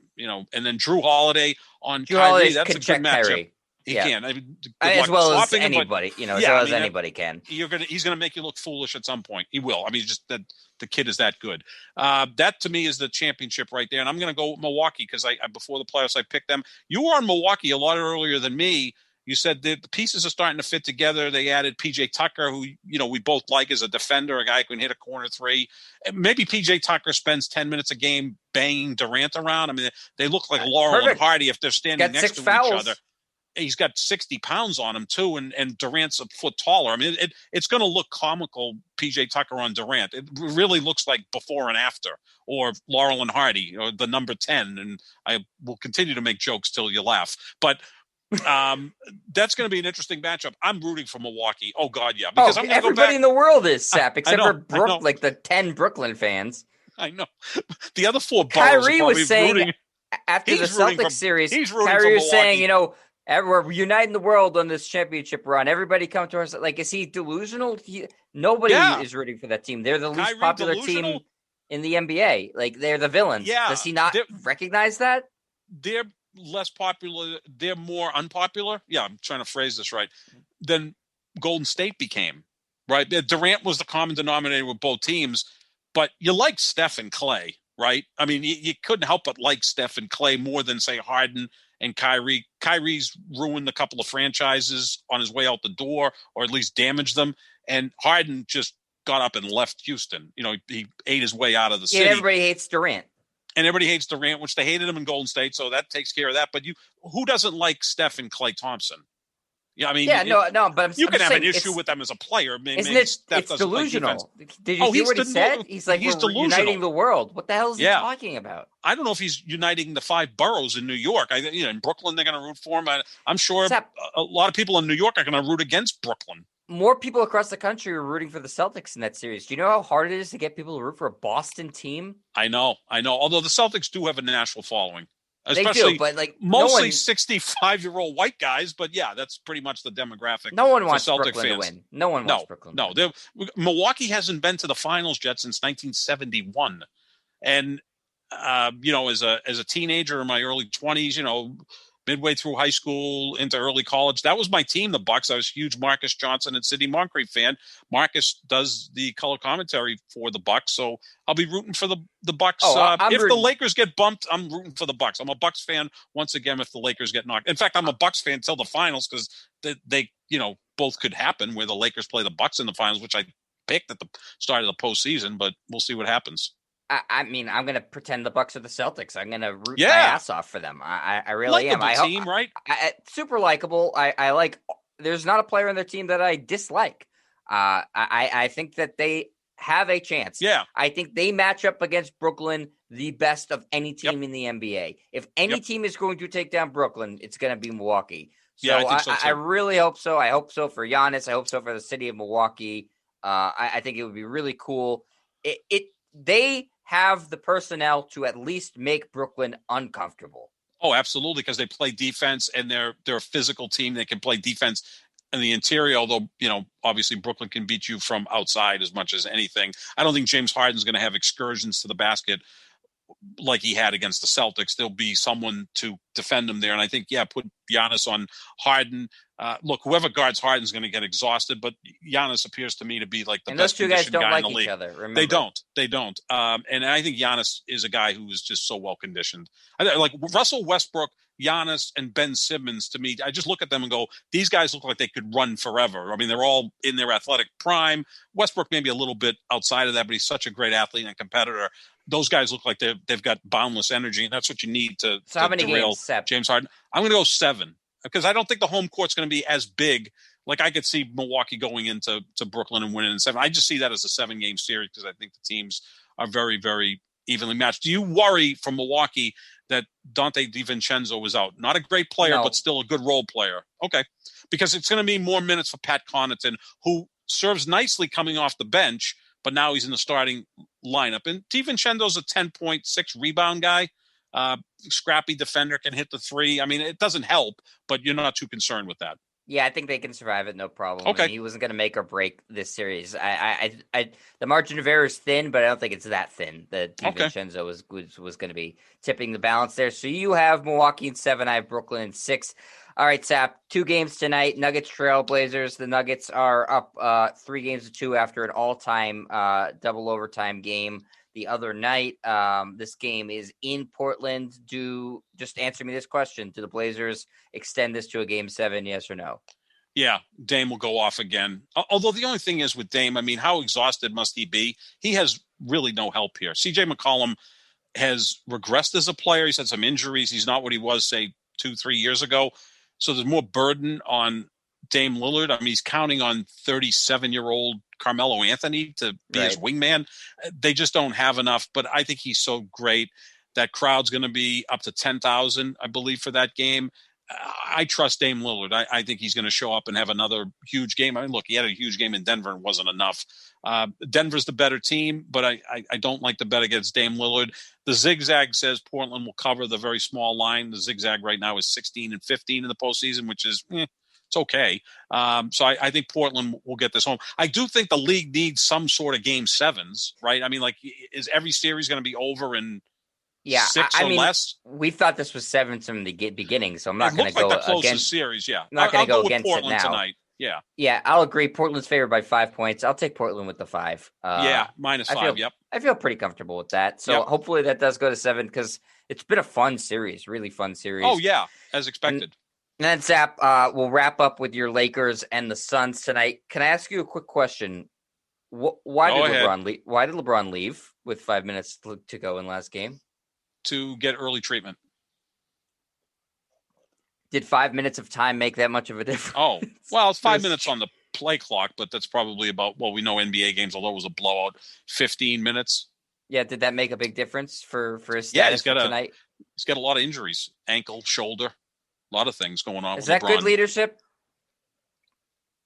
then Drew Holiday on Drew Kyrie. Holiday That's a good matchup. Kyrie. He can. I mean, as well as anybody, as well as anybody can. He's gonna make you look foolish at some point. He will. I mean, just that the kid is that good. That to me is the championship right there. And I'm gonna go with Milwaukee because I before the playoffs I picked them. You were on Milwaukee a lot earlier than me. You said the pieces are starting to fit together. They added PJ Tucker, who we both like as a defender, a guy who can hit a corner 3. Maybe PJ Tucker spends 10 minutes a game banging Durant around. I mean, they look like Laurel and Hardy if they're standing next to each other. He's got 60 pounds on him too, and Durant's a foot taller. I mean, it's going to look comical, PJ Tucker on Durant. It really looks like before and after, or Laurel and Hardy, or the number 10. And I will continue to make jokes till you laugh. But that's going to be an interesting matchup. I'm rooting for Milwaukee. Oh God, yeah. Because everybody in the world is, Sap, except for like the 10 Brooklyn fans. I know. The other 4 Kyrie was saying after the Celtics series, Kyrie was saying, we're uniting the world on this championship run. Everybody come to us. Like, is he delusional? Nobody is rooting for that team. They're the least popular team in the NBA. Like, they're the villains. Yeah. Does he not recognize that? They're less popular. They're more unpopular. Yeah, I'm trying to phrase this right. Than Golden State became, right? Durant was the common denominator with both teams, but you like Steph and Clay, right? I mean, you couldn't help but like Steph and Clay more than, say, Harden and Kyrie. Kyrie's ruined a couple of franchises on his way out the door, or at least damaged them. And Harden just got up and left Houston. He ate his way out of the city. And everybody hates Durant. And everybody hates Durant, which they hated him in Golden State, so that takes care of that. But who doesn't like Steph and Klay Thompson? Yeah, I mean, but you can have an issue with them as a player. Isn't it? It's delusional. Did you hear what he said? He's like, we're uniting the world. What the hell is he talking about? I don't know if he's uniting the 5 boroughs in New York. In Brooklyn, they're going to root for him. I'm sure a lot of people in New York are going to root against Brooklyn. More people across the country are rooting for the Celtics in that series. Do you know how hard it is to get people to root for a Boston team? I know. Although the Celtics do have a national following. Especially, they do, but mostly 65-year-old white guys. But yeah, that's pretty much the demographic. No one wants Celtic Brooklyn fans to win. No one wants Brooklyn. No, Milwaukee hasn't been to the finals yet since 1971, and as a teenager in my early 20s, midway through high school into early college. That was my team, the Bucks. I was a huge Marcus Johnson and Sidney Moncrief fan. Marcus does the color commentary for the Bucks, so I'll be rooting for the Bucks. If the Lakers get bumped, I'm rooting for the Bucks. I'm a Bucks fan once again if the Lakers get knocked. In fact, I'm a Bucks fan till the finals because they both could happen where the Lakers play the Bucks in the finals, which I picked at the start of the postseason, but we'll see what happens. I mean, I'm going to pretend the Bucks are the Celtics. I'm going to root my ass off for them. I really am. Team, right? Super likable. I like. There's not a player on their team that I dislike. I think that they have a chance. Yeah. I think they match up against Brooklyn the best of any team in the NBA. If any team is going to take down Brooklyn, it's going to be Milwaukee. So, I think so too. I really hope so. I hope so for Giannis. I hope so for the city of Milwaukee. I think it would be really cool. They have the personnel to at least make Brooklyn uncomfortable. Oh, absolutely, because they play defense and they're a physical team. They can play defense in the interior, although, obviously Brooklyn can beat you from outside as much as anything. I don't think James Harden's going to have excursions to the basket like he had against the Celtics. There'll be someone to defend him there. And I think, put Giannis on Harden. Look, whoever guards Harden's going to get exhausted, but Giannis appears to me to be like the best conditioned guy in the league. Remember. They don't. And I think Giannis is a guy who is just so well conditioned. Like Russell Westbrook, Giannis, and Ben Simmons, to me, I just look at them and go, these guys look like they could run forever. I mean, they're all in their athletic prime. Westbrook maybe a little bit outside of that, but he's such a great athlete and competitor. Those guys look like they've got boundless energy, and that's what you need to derail James Harden. I'm going to go 7 because I don't think the home court's going to be as big. Like I could see Milwaukee going into Brooklyn and winning in 7. I just see that as a 7-game series because I think the teams are very, very evenly matched. Do you worry from Milwaukee that Dante DiVincenzo was out? Not a great player, but still a good role player. Okay. Because it's going to be more minutes for Pat Connaughton, who serves nicely coming off the bench, but now he's in the starting lineup. And DiVincenzo's a 10.6 rebound guy. Scrappy defender, can hit the 3. I mean, it doesn't help, but you're not too concerned with that. Yeah, I think they can survive it, no problem. Okay. I mean, he wasn't going to make or break this series. The margin of error is thin, but I don't think it's that thin that DiVincenzo was going to be tipping the balance there. So you have Milwaukee in 7, I have Brooklyn in 6. All right, Sap, 2 games tonight. Nuggets Trailblazers. The Nuggets are up 3-2 after an all-time double overtime game the other night. This game is in Portland. Just answer me this question. Do the Blazers extend this to a game 7, yes or no? Yeah, Dame will go off again. Although the only thing is with Dame, I mean, how exhausted must he be? He has really no help here. CJ McCollum has regressed as a player. He's had some injuries. He's not what he was, say, 2-3 years ago. So there's more burden on Dame Lillard. I mean, he's counting on 37-year-old Carmelo Anthony to be his wingman. They just don't have enough, but I think he's so great. That crowd's going to be up to 10,000, I believe, for that game. I trust Dame Lillard. I think he's going to show up and have another huge game. I mean, look, he had a huge game in Denver and wasn't enough. Denver's the better team, but I don't like the bet against Dame Lillard. The zigzag says Portland will cover the very small line. The zigzag right now is 16-15 in the postseason, which is it's okay. So I think Portland will get this home. I do think the league needs some sort of game 7s, right? I mean, like, is every series going to be over in 6 or less? We thought this was 7 from the beginning, so I'm not going to go against series. Yeah, I'm not going to go against Portland it now. Tonight. Yeah, I'll agree. Portland's favored by 5 points. I'll take Portland with the 5. -5. I feel pretty comfortable with that. So hopefully that does go to 7 because it's been a fun series, really fun series. Oh yeah, as expected. And then Zap, we'll wrap up with your Lakers and the Suns tonight. Can I ask you a quick question? Why did LeBron leave with 5 minutes to go in last game? To get early treatment. Did 5 minutes of time make that much of a difference? Oh, well, it's 5 minutes on the play clock, but that's probably about, we know NBA games, although it was a blowout, 15 minutes. Yeah, did that make a big difference for his status tonight? He's got a lot of injuries, ankle, shoulder, a lot of things going on. Is that good leadership?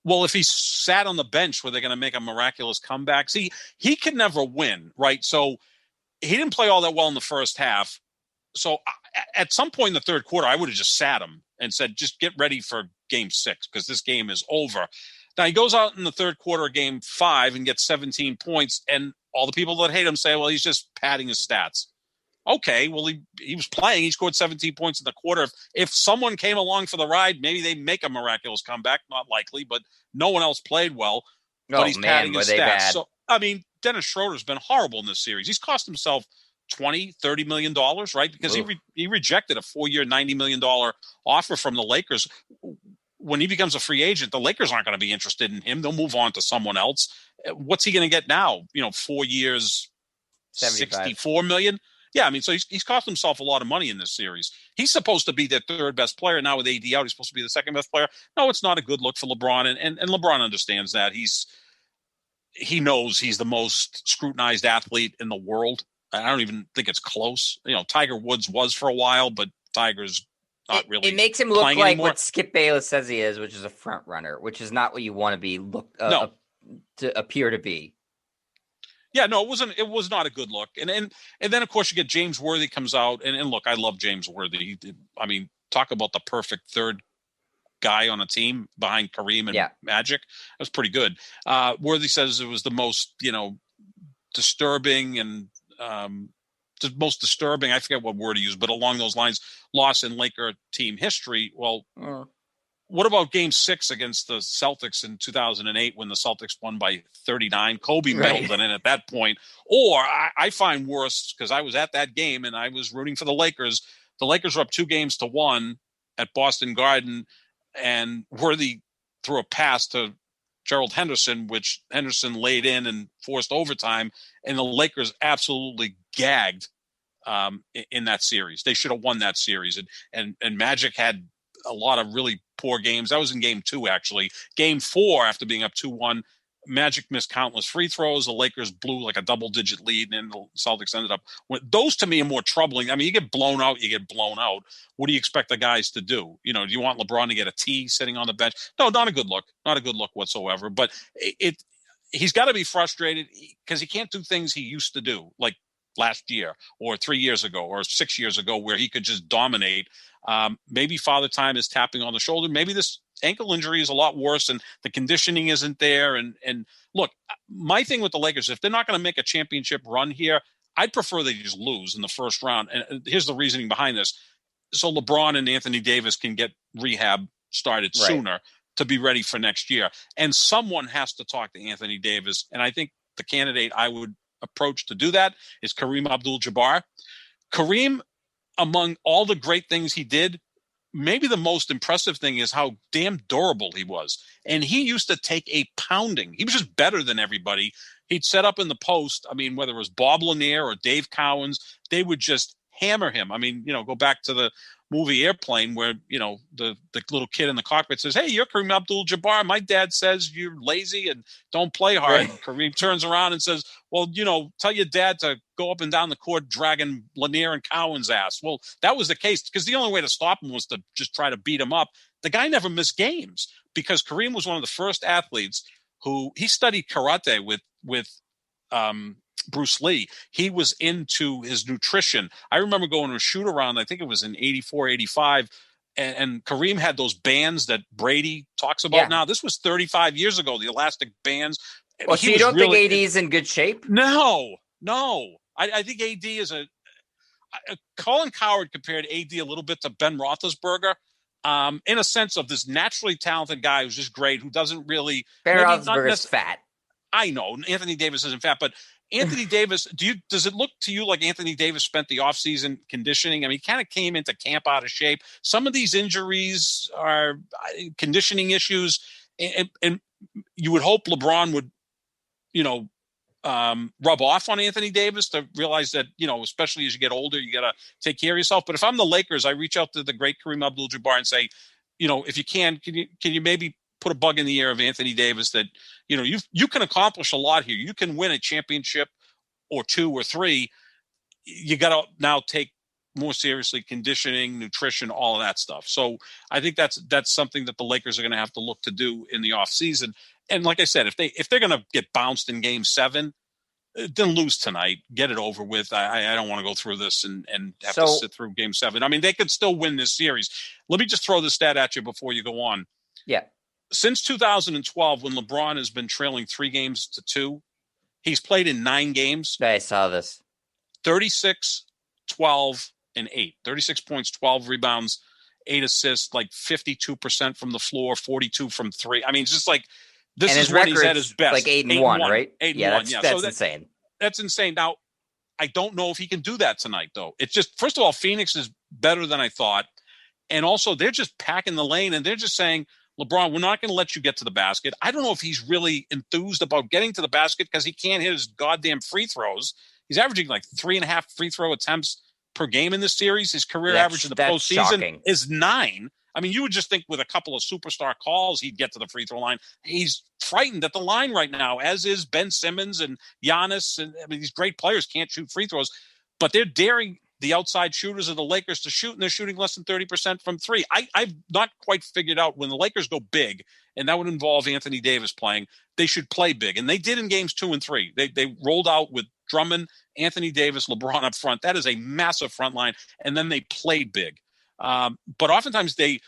Well, if he sat on the bench, were they going to make a miraculous comeback? See, he can never win, right? So he didn't play all that well in the first half. So at some point in the third quarter, I would have just sat him and said, just get ready for game 6 because this game is over. Now he goes out in the third quarter of game 5 and gets 17 points. And all the people that hate him say, well, he's just padding his stats. Okay, well, he was playing. He scored 17 points in the quarter. If someone came along for the ride, maybe they make a miraculous comeback. Not likely, but no one else played well. But Oh he's man, padding were his they stats. bad? So, I mean, Dennis Schroeder's been horrible in this series. He's cost himself $20-30 million, right? Because he rejected a 4-year, $90 million offer from the Lakers. When he becomes a free agent, the Lakers aren't going to be interested in him. They'll move on to someone else. What's he going to get now? 4 years, 75. $64 million. Yeah, I mean, so he's cost himself a lot of money in this series. He's supposed to be their third best player. Now with AD out, he's supposed to be the second best player. No, it's not a good look for LeBron, and LeBron understands that. He knows he's the most scrutinized athlete in the world. I don't even think it's close. Tiger Woods was for a while, but Tiger's not really. It makes him look like anymore. what Skip Bayless says he is, which is a front runner, which is not what you want to be to appear to be. Yeah, no, it wasn't. It was not a good look. And then of course you get James Worthy comes out, and look, I love James Worthy. Talk about the perfect third guy on a team behind Kareem and Magic. That was pretty good. Worthy says it was the most disturbing and the most disturbing. I forget what word he used, but along those lines, loss in Laker team history. Well. What about Game 6 against the Celtics in 2008 when the Celtics won by 39? Kobe meddled in it at that point. Or I find worse, because I was at that game and I was rooting for the Lakers. The Lakers were up 2-1 at Boston Garden, and Worthy threw a pass to Gerald Henderson, which Henderson laid in and forced overtime, and the Lakers absolutely gagged in that series. They should have won that series. And Magic had a lot of really poor games. That was in Game 2, actually. Game 4, after being up 2-1, Magic missed countless free throws. The Lakers blew like a double-digit lead, and the Celtics ended up. Those, to me, are more troubling. I mean, you get blown out, you get blown out. What do you expect the guys to do? Do you want LeBron to get a T sitting on the bench? No, not a good look. Not a good look whatsoever. But he's got to be frustrated because he can't do things he used to do, like last year or 3 years ago or 6 years ago, where he could just dominate. Maybe Father Time is tapping on the shoulder. Maybe this ankle injury is a lot worse and the conditioning isn't there. And look, my thing with the Lakers, if they're not going to make a championship run here, I'd prefer they just lose in the first round. And here's the reasoning behind this. So LeBron and Anthony Davis can get rehab started sooner to be ready for next year. And someone has to talk to Anthony Davis. And I think the candidate I would approach to do that is Kareem Abdul-Jabbar. Kareem, among all the great things he did, maybe the most impressive thing is how damn durable he was. And he used to take a pounding. He was just better than everybody. He'd set up in the post. I mean, whether it was Bob Lanier or Dave Cowens, they would just hammer him. I mean, go back to the movie Airplane where, the little kid in the cockpit says, "Hey, you're Kareem Abdul-Jabbar. My dad says you're lazy and don't play hard." Right. Kareem turns around and says, "Well, tell your dad to go up and down the court dragging Lanier and Cowan's ass." Well, that was the case because the only way to stop him was to just try to beat him up. The guy never missed games because Kareem was one of the first athletes who he studied karate with Bruce Lee. He was into his nutrition. I remember going to a shoot around, I think it was in 84, 85, and Kareem had those bands that Brady talks about now. This was 35 years ago, the elastic bands. Well, so you don't think AD's in good shape? No. I think AD is Colin Cowherd compared AD a little bit to Ben Roethlisberger. In a sense of this naturally talented guy who's just great, who doesn't really. Ben Roethlisberger's fat. I know Anthony Davis isn't fat, but Anthony Davis, does it look to you like Anthony Davis spent the offseason conditioning? I mean, he kind of came into camp out of shape. Some of these injuries are conditioning issues, and you would hope LeBron would, rub off on Anthony Davis to realize that, especially as you get older, you got to take care of yourself. But if I'm the Lakers, I reach out to the great Kareem Abdul-Jabbar and say, if you can you maybe put a bug in the ear of Anthony Davis that, you can accomplish a lot here. You can win a championship or 2 or 3. You got to now take more seriously conditioning, nutrition, all of that stuff. So I think that's something that the Lakers are going to have to look to do in the offseason. And like I said, if they're going to get bounced in Game 7, then lose tonight, get it over with. I don't want to go through this and have to sit through Game 7. I mean, they could still win this series. Let me just throw this stat at you before you go on. Yeah. Since 2012, when LeBron has been trailing 3-2, he's played in 9 games. I saw this. 36, 12, and 8. 36 points, 12 rebounds, 8 assists, like 52% from the floor, 42 from 3. I mean, it's just like this And is his when he's at his record's best. like 8-1, right? 8-1, yeah. That's So insane. that's insane. Now, I don't know if he can do that tonight, though. It's just, first of all, Phoenix is better than I thought. And also, they're just packing the lane, and they're just saying, LeBron, we're not going to let you get to the basket. I don't know if he's really enthused about getting to the basket because he can't hit his goddamn free throws. He's averaging like 3.5 free throw attempts per game in this series. His career average in the postseason shocking. is 9. I mean, you would just think with a couple of superstar calls, he'd get to the free throw line. He's frightened at the line right now, as is Ben Simmons and Giannis. And I mean, these great players can't shoot free throws, but they're daring the outside shooters of the Lakers to shoot, and they're shooting less than 30% from 3. I've not quite figured out when the Lakers go big, and that would involve Anthony Davis playing, they should play big. And they did in games 2 and 3. They rolled out with Drummond, Anthony Davis, LeBron up front. That is a massive front line, and then they played big. But oftentimes they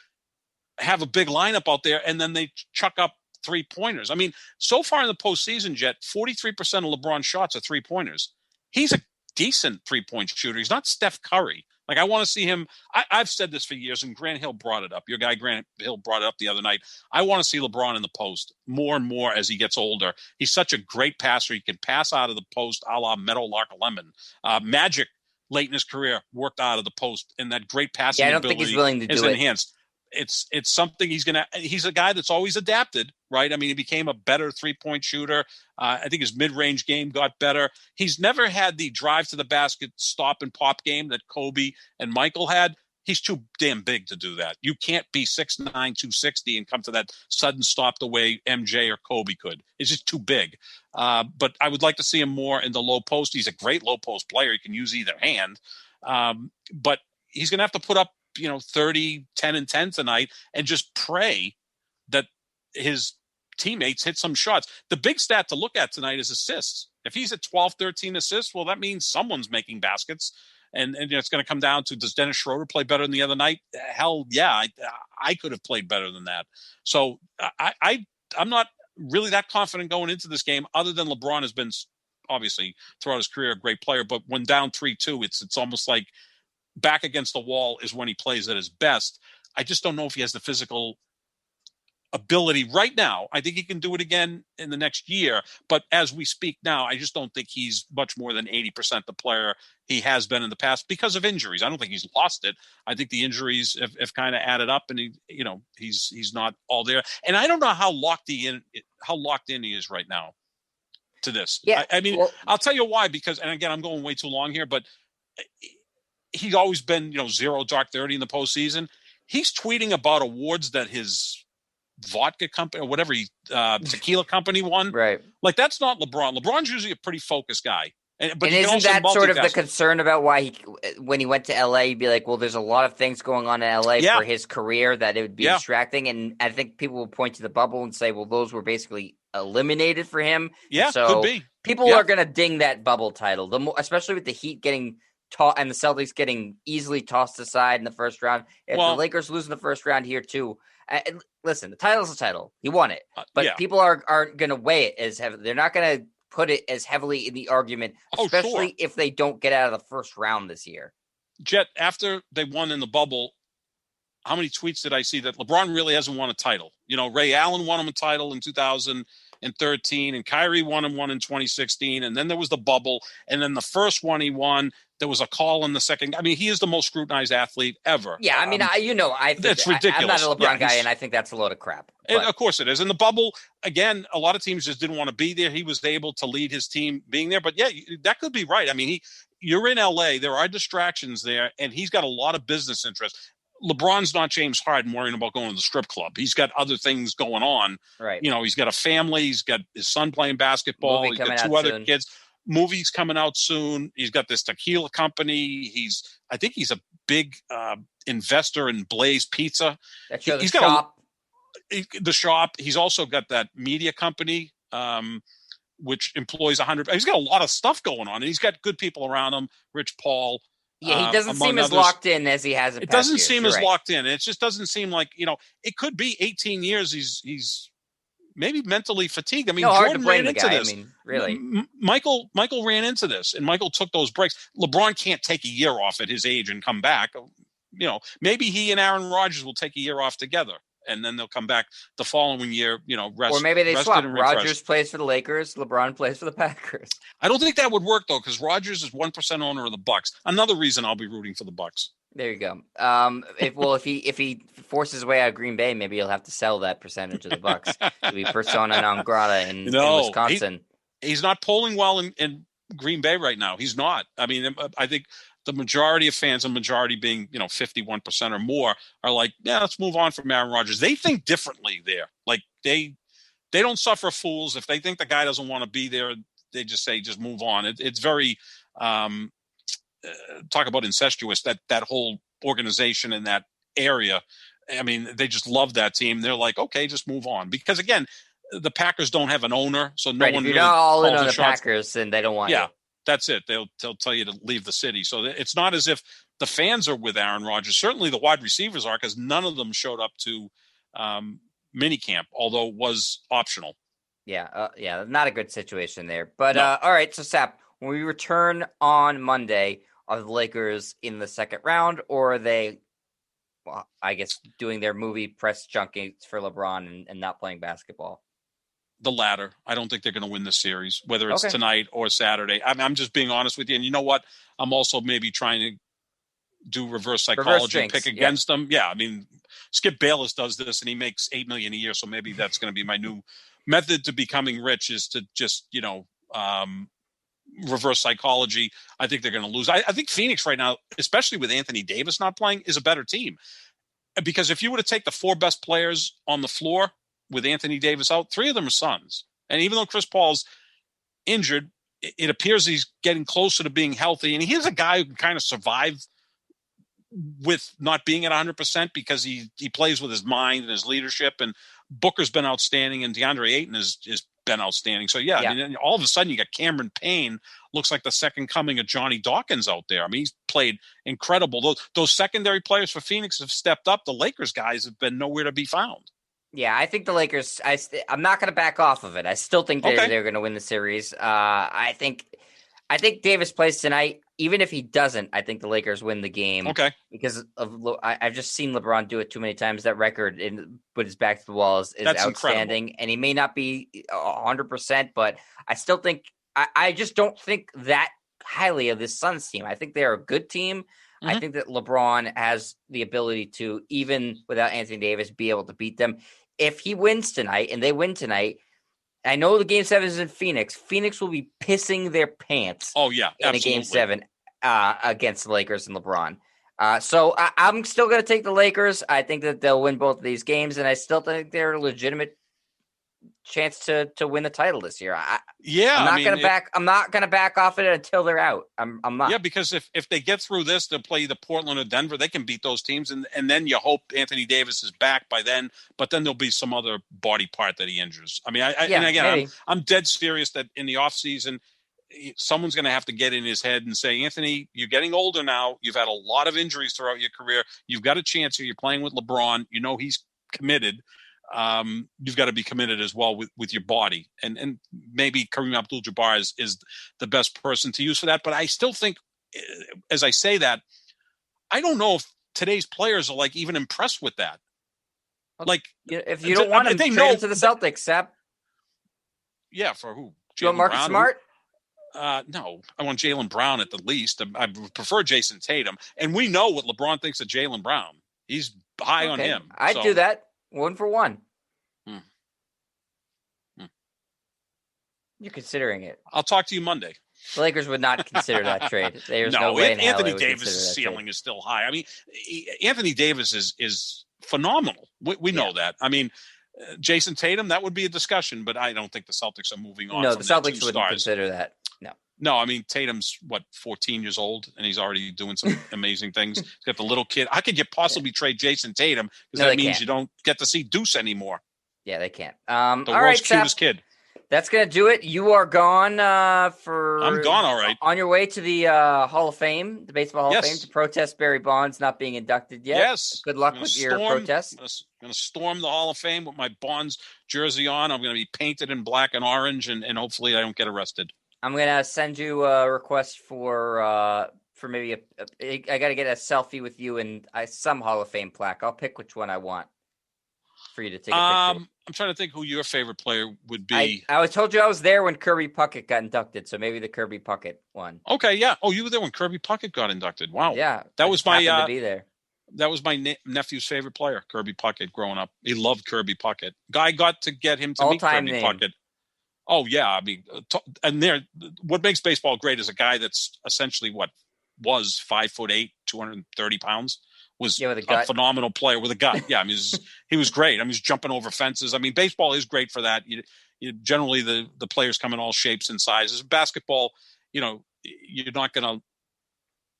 have a big lineup out there, and then they chuck up three-pointers. I mean, so far in the postseason, Jet, 43% of LeBron's shots are three-pointers. He's a decent three-point shooter. He's not Steph Curry. Like, I want to see him. I've said this for years, and Grant Hill brought it up. Your guy Grant Hill brought it up the other night. I want to see LeBron in the post more and more as he gets older. He's such a great passer. He can pass out of the post a la Meadowlark Lemon. Magic, late in his career, worked out of the post, and that great passing I don't think he's willing to do it. Enhanced. It's something he's a guy that's always adapted, right? I mean, he became a better three-point shooter. I think his mid-range game got better. He's never had the drive to the basket, stop and pop game that Kobe and Michael had. He's too damn big to do that. You can't be 6'9", 260 and come to that sudden stop the way MJ or Kobe could. It's just too big. But I would like to see him more in the low post. He's a great low post player. He can use either hand. But he's going to have to put up 30, 10, and 10 tonight and just pray that his teammates hit some shots. The big stat to look at tonight is assists. If he's at 12, 13 assists, well, that means someone's making baskets. And it's going to come down to, does Dennis Schroeder play better than the other night? Hell yeah, I could have played better than that. So I'm not really that confident going into this game, other than LeBron has been, obviously, throughout his career, a great player. But when down 3-2, it's almost like back against the wall is when he plays at his best. I just don't know if he has the physical ability right now. I think he can do it again in the next year. But as we speak now, I just don't think he's much more than 80% the player he has been in the past because of injuries. I don't think he's lost it. I think the injuries have kind of added up, and he's not all there. And I don't know how locked in he is right now to this. Yeah, I mean, well, I'll tell you why, because, and again, I'm going way too long here, but he's always been, 0 dark 30 in the postseason. He's tweeting about awards that his vodka company or whatever tequila company won. Right. Like, that's not LeBron. LeBron's usually a pretty focused guy. But isn't that sort of the concern about why when he went to LA, he'd be like, well, there's a lot of things going on in LA for his career that it would be distracting. And I think people will point to the bubble and say, well, those were basically eliminated for him. Yeah, so could be. People are going to ding that bubble title, especially with the Heat getting and the Celtics getting easily tossed aside in the first round. If the Lakers lose in the first round here too, listen, the title's a title. He won it, but people aren't going to weigh it as heavy. They're not going to put it as heavily in the argument, especially if they don't get out of the first round this year. Jet, after they won in the bubble, how many tweets did I see that LeBron really hasn't won a title? Ray Allen won him a title in 2013, and Kyrie won him one in 2016, and then there was the bubble, and then the first one he won, there was a call in the second. I mean, he is the most scrutinized athlete ever. Yeah, I mean, I think that's ridiculous. I'm not a LeBron guy, and I think that's a load of crap. And of course it is. In the bubble, again, a lot of teams just didn't want to be there. He was able to lead his team being there. But yeah, that could be right. I mean, you're in LA. There are distractions there, and he's got a lot of business interests. LeBron's not James Harden worrying about going to the strip club. He's got other things going on. Right. He's got a family. He's got his son playing basketball. He's got 2 other kids. Movie's coming out soon. He's got this tequila company. I think he's a big investor in Blaze Pizza. He's got the shop. He's also got that media company, which employs 100. He's got a lot of stuff going on, and he's got good people around him. Rich Paul. Yeah, he doesn't seem as locked in as he has in past years. It doesn't seem as locked in. It just doesn't seem like, it could be 18 years he's maybe mentally fatigued. I mean, No, hard to Jordan blame ran the into guy. this. I mean, really. Michael ran into this, and Michael took those breaks. LeBron can't take a year off at his age and come back. Maybe he and Aaron Rodgers will take a year off together, and then they'll come back the following year, Or maybe they rested swap. and refreshed. Rodgers plays for the Lakers, LeBron plays for the Packers. I don't think that would work though, because Rodgers is 1% owner of the Bucks. Another reason I'll be rooting for the Bucks. There you go. If he forces his way out of Green Bay, maybe he'll have to sell that percentage of the Bucks to be persona non grata in Wisconsin. He's not polling well in Green Bay right now. He's not. I mean, I think the majority of fans, a majority being 51% or more, are like, yeah, let's move on from Aaron Rodgers. They think differently there. Like they don't suffer fools. If they think the guy doesn't want to be there, they just say, just move on. It's very talk about incestuous, that whole organization in that area. I mean, they just love that team. They're like, okay, just move on. Because again, the Packers don't have an owner, so no one If you're really not all in calls on the shots. Packers, then they don't want you. That's it. They'll tell you to leave the city. So it's not as if the fans are with Aaron Rodgers. Certainly the wide receivers are, because none of them showed up to minicamp, although it was optional. Yeah, not a good situation there. But no. All right, so Sap, when we return on Monday, are the Lakers in the second round, or are they, well, I guess, doing their movie press junkets for LeBron and not playing basketball? The latter. I don't think they're going to win the series, whether it's tonight or Saturday. I'm just being honest with you. And you know what? I'm also maybe trying to do reverse psychology and pick against them. Yeah, I mean, Skip Bayless does this, and he makes $8 million a year. So maybe that's going to be my new method to becoming rich, is to just reverse psychology. I think they're going to lose. I think Phoenix right now, especially with Anthony Davis not playing, is a better team. Because if you were to take the 4 best players on the floor with Anthony Davis out, 3 of them are Suns. And even though Chris Paul's injured, it appears he's getting closer to being healthy. And he's a guy who can kind of survive with not being at 100% because he plays with his mind and his leadership. And Booker's been outstanding, and DeAndre Ayton has been outstanding. So, yeah. I mean, all of a sudden you got Cameron Payne, looks like the second coming of Johnny Dawkins out there. I mean, he's played incredible. Those secondary players for Phoenix have stepped up. The Lakers guys have been nowhere to be found. Yeah, I think the Lakers, I'm not going to back off of it. I still think they're going to win the series. I think Davis plays tonight. Even if he doesn't, I think the Lakers win the game. Okay. Because I've just seen LeBron do it too many times. That record put his back to the wall is outstanding. Incredible. And he may not be 100%, but I still think I just don't think that highly of this Suns team. I think they're a good team. Mm-hmm. I think that LeBron has the ability to, even without Anthony Davis, be able to beat them. If he wins tonight and they win tonight, I know the Game 7 is in Phoenix. Phoenix will be pissing their pants. Oh, yeah, in a Game 7 against the Lakers and LeBron. So I'm still going to take the Lakers. I think that they'll win both of these games, and I still think they're a legitimate chance to win the title this year. I'm not going to back off it until they're out. I'm not. Yeah, because if they get through this, they'll play either Portland or Denver. They can beat those teams, and then you hope Anthony Davis is back by then. But then there'll be some other body part that he injures. I mean, I'm dead serious that in the offseason, someone's going to have to get in his head and say, Anthony, you're getting older now. You've had a lot of injuries throughout your career. You've got a chance here. You're playing with LeBron. You know he's committed. You've got to be committed as well with your body. And maybe Kareem Abdul-Jabbar is the best person to use for that. But I still think, as I say that, I don't know if today's players are like even impressed with that. Like, if you don't want to trade him to the Celtics, Sep. Yeah, for who? You want Marcus Smart? No, I want Jaylen Brown at the least. I prefer Jason Tatum. And we know what LeBron thinks of Jaylen Brown. He's high on him. I'd do that. 1 for 1. You're considering it. I'll talk to you Monday. The Lakers would not consider that trade. There's no way in hell Anthony Davis' ceiling is still high. I mean, Anthony Davis is phenomenal. We know that. I mean, Jason Tatum, that would be a discussion, but I don't think the Celtics are moving on. No, the Celtics wouldn't consider that. No, I mean, Tatum's, 14 years old, and he's already doing some amazing things. He's got the little kid. How could you possibly trade Jason Tatum? Because that means you don't get to see Deuce anymore. Yeah, they can't. The world's cutest kid. That's going to do it. You are gone I'm gone, all right. on your way to the Hall of Fame, the Baseball Hall of Fame, to protest Barry Bonds not being inducted yet. Yes. Good luck with your protest. I'm going to storm the Hall of Fame with my Bonds jersey on. I'm going to be painted in black and orange, and hopefully I don't get arrested. I'm going to send you a request for maybe I got to get a selfie with you and some Hall of Fame plaque. I'll pick which one I want for you to take a picture. I'm trying to think who your favorite player would be. I told you I was there when Kirby Puckett got inducted, so maybe the Kirby Puckett one. Okay, yeah. Oh, you were there when Kirby Puckett got inducted. Wow. Yeah, that was my to be there. That was my nephew's favorite player, Kirby Puckett. Growing up, he loved Kirby Puckett. Guy got to get him to meet Kirby Puckett. Oh yeah, I mean, what makes baseball great is a guy that's essentially was 5'8", 230 pounds. Was a phenomenal player with a gut. Yeah, I mean, he was great. I mean, he's jumping over fences. I mean, baseball is great for that. You generally the players come in all shapes and sizes. Basketball, you're not going to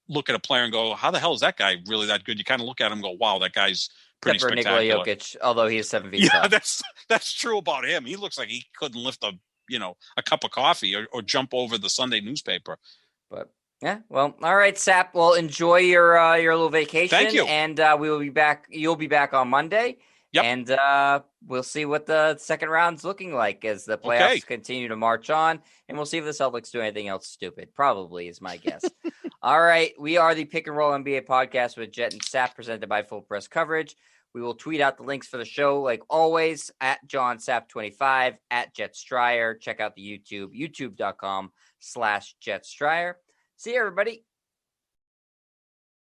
look at a player and go, "How the hell is that guy really that good?" You kind of look at him and go, "Wow, that guy's pretty spectacular." Nikola Jokic, although he is 7 feet tall. Yeah, that's true about him. He looks like he couldn't lift a cup of coffee or jump over the Sunday newspaper. But yeah, well, all right, Sap. Well, enjoy your little vacation. Thank you. And we will be back. You'll be back on Monday. Yep. And we'll see what the second round's looking like as the playoffs continue to march on. And we'll see if the Celtics do anything else stupid. Probably is my guess. All right. We are the Pick and Roll NBA podcast with Jet and Sap, presented by Full Press Coverage. We will tweet out the links for the show, like always, at JohnSap25, at JetStryer. Check out the YouTube, youtube.com/JetStryer. See you, everybody.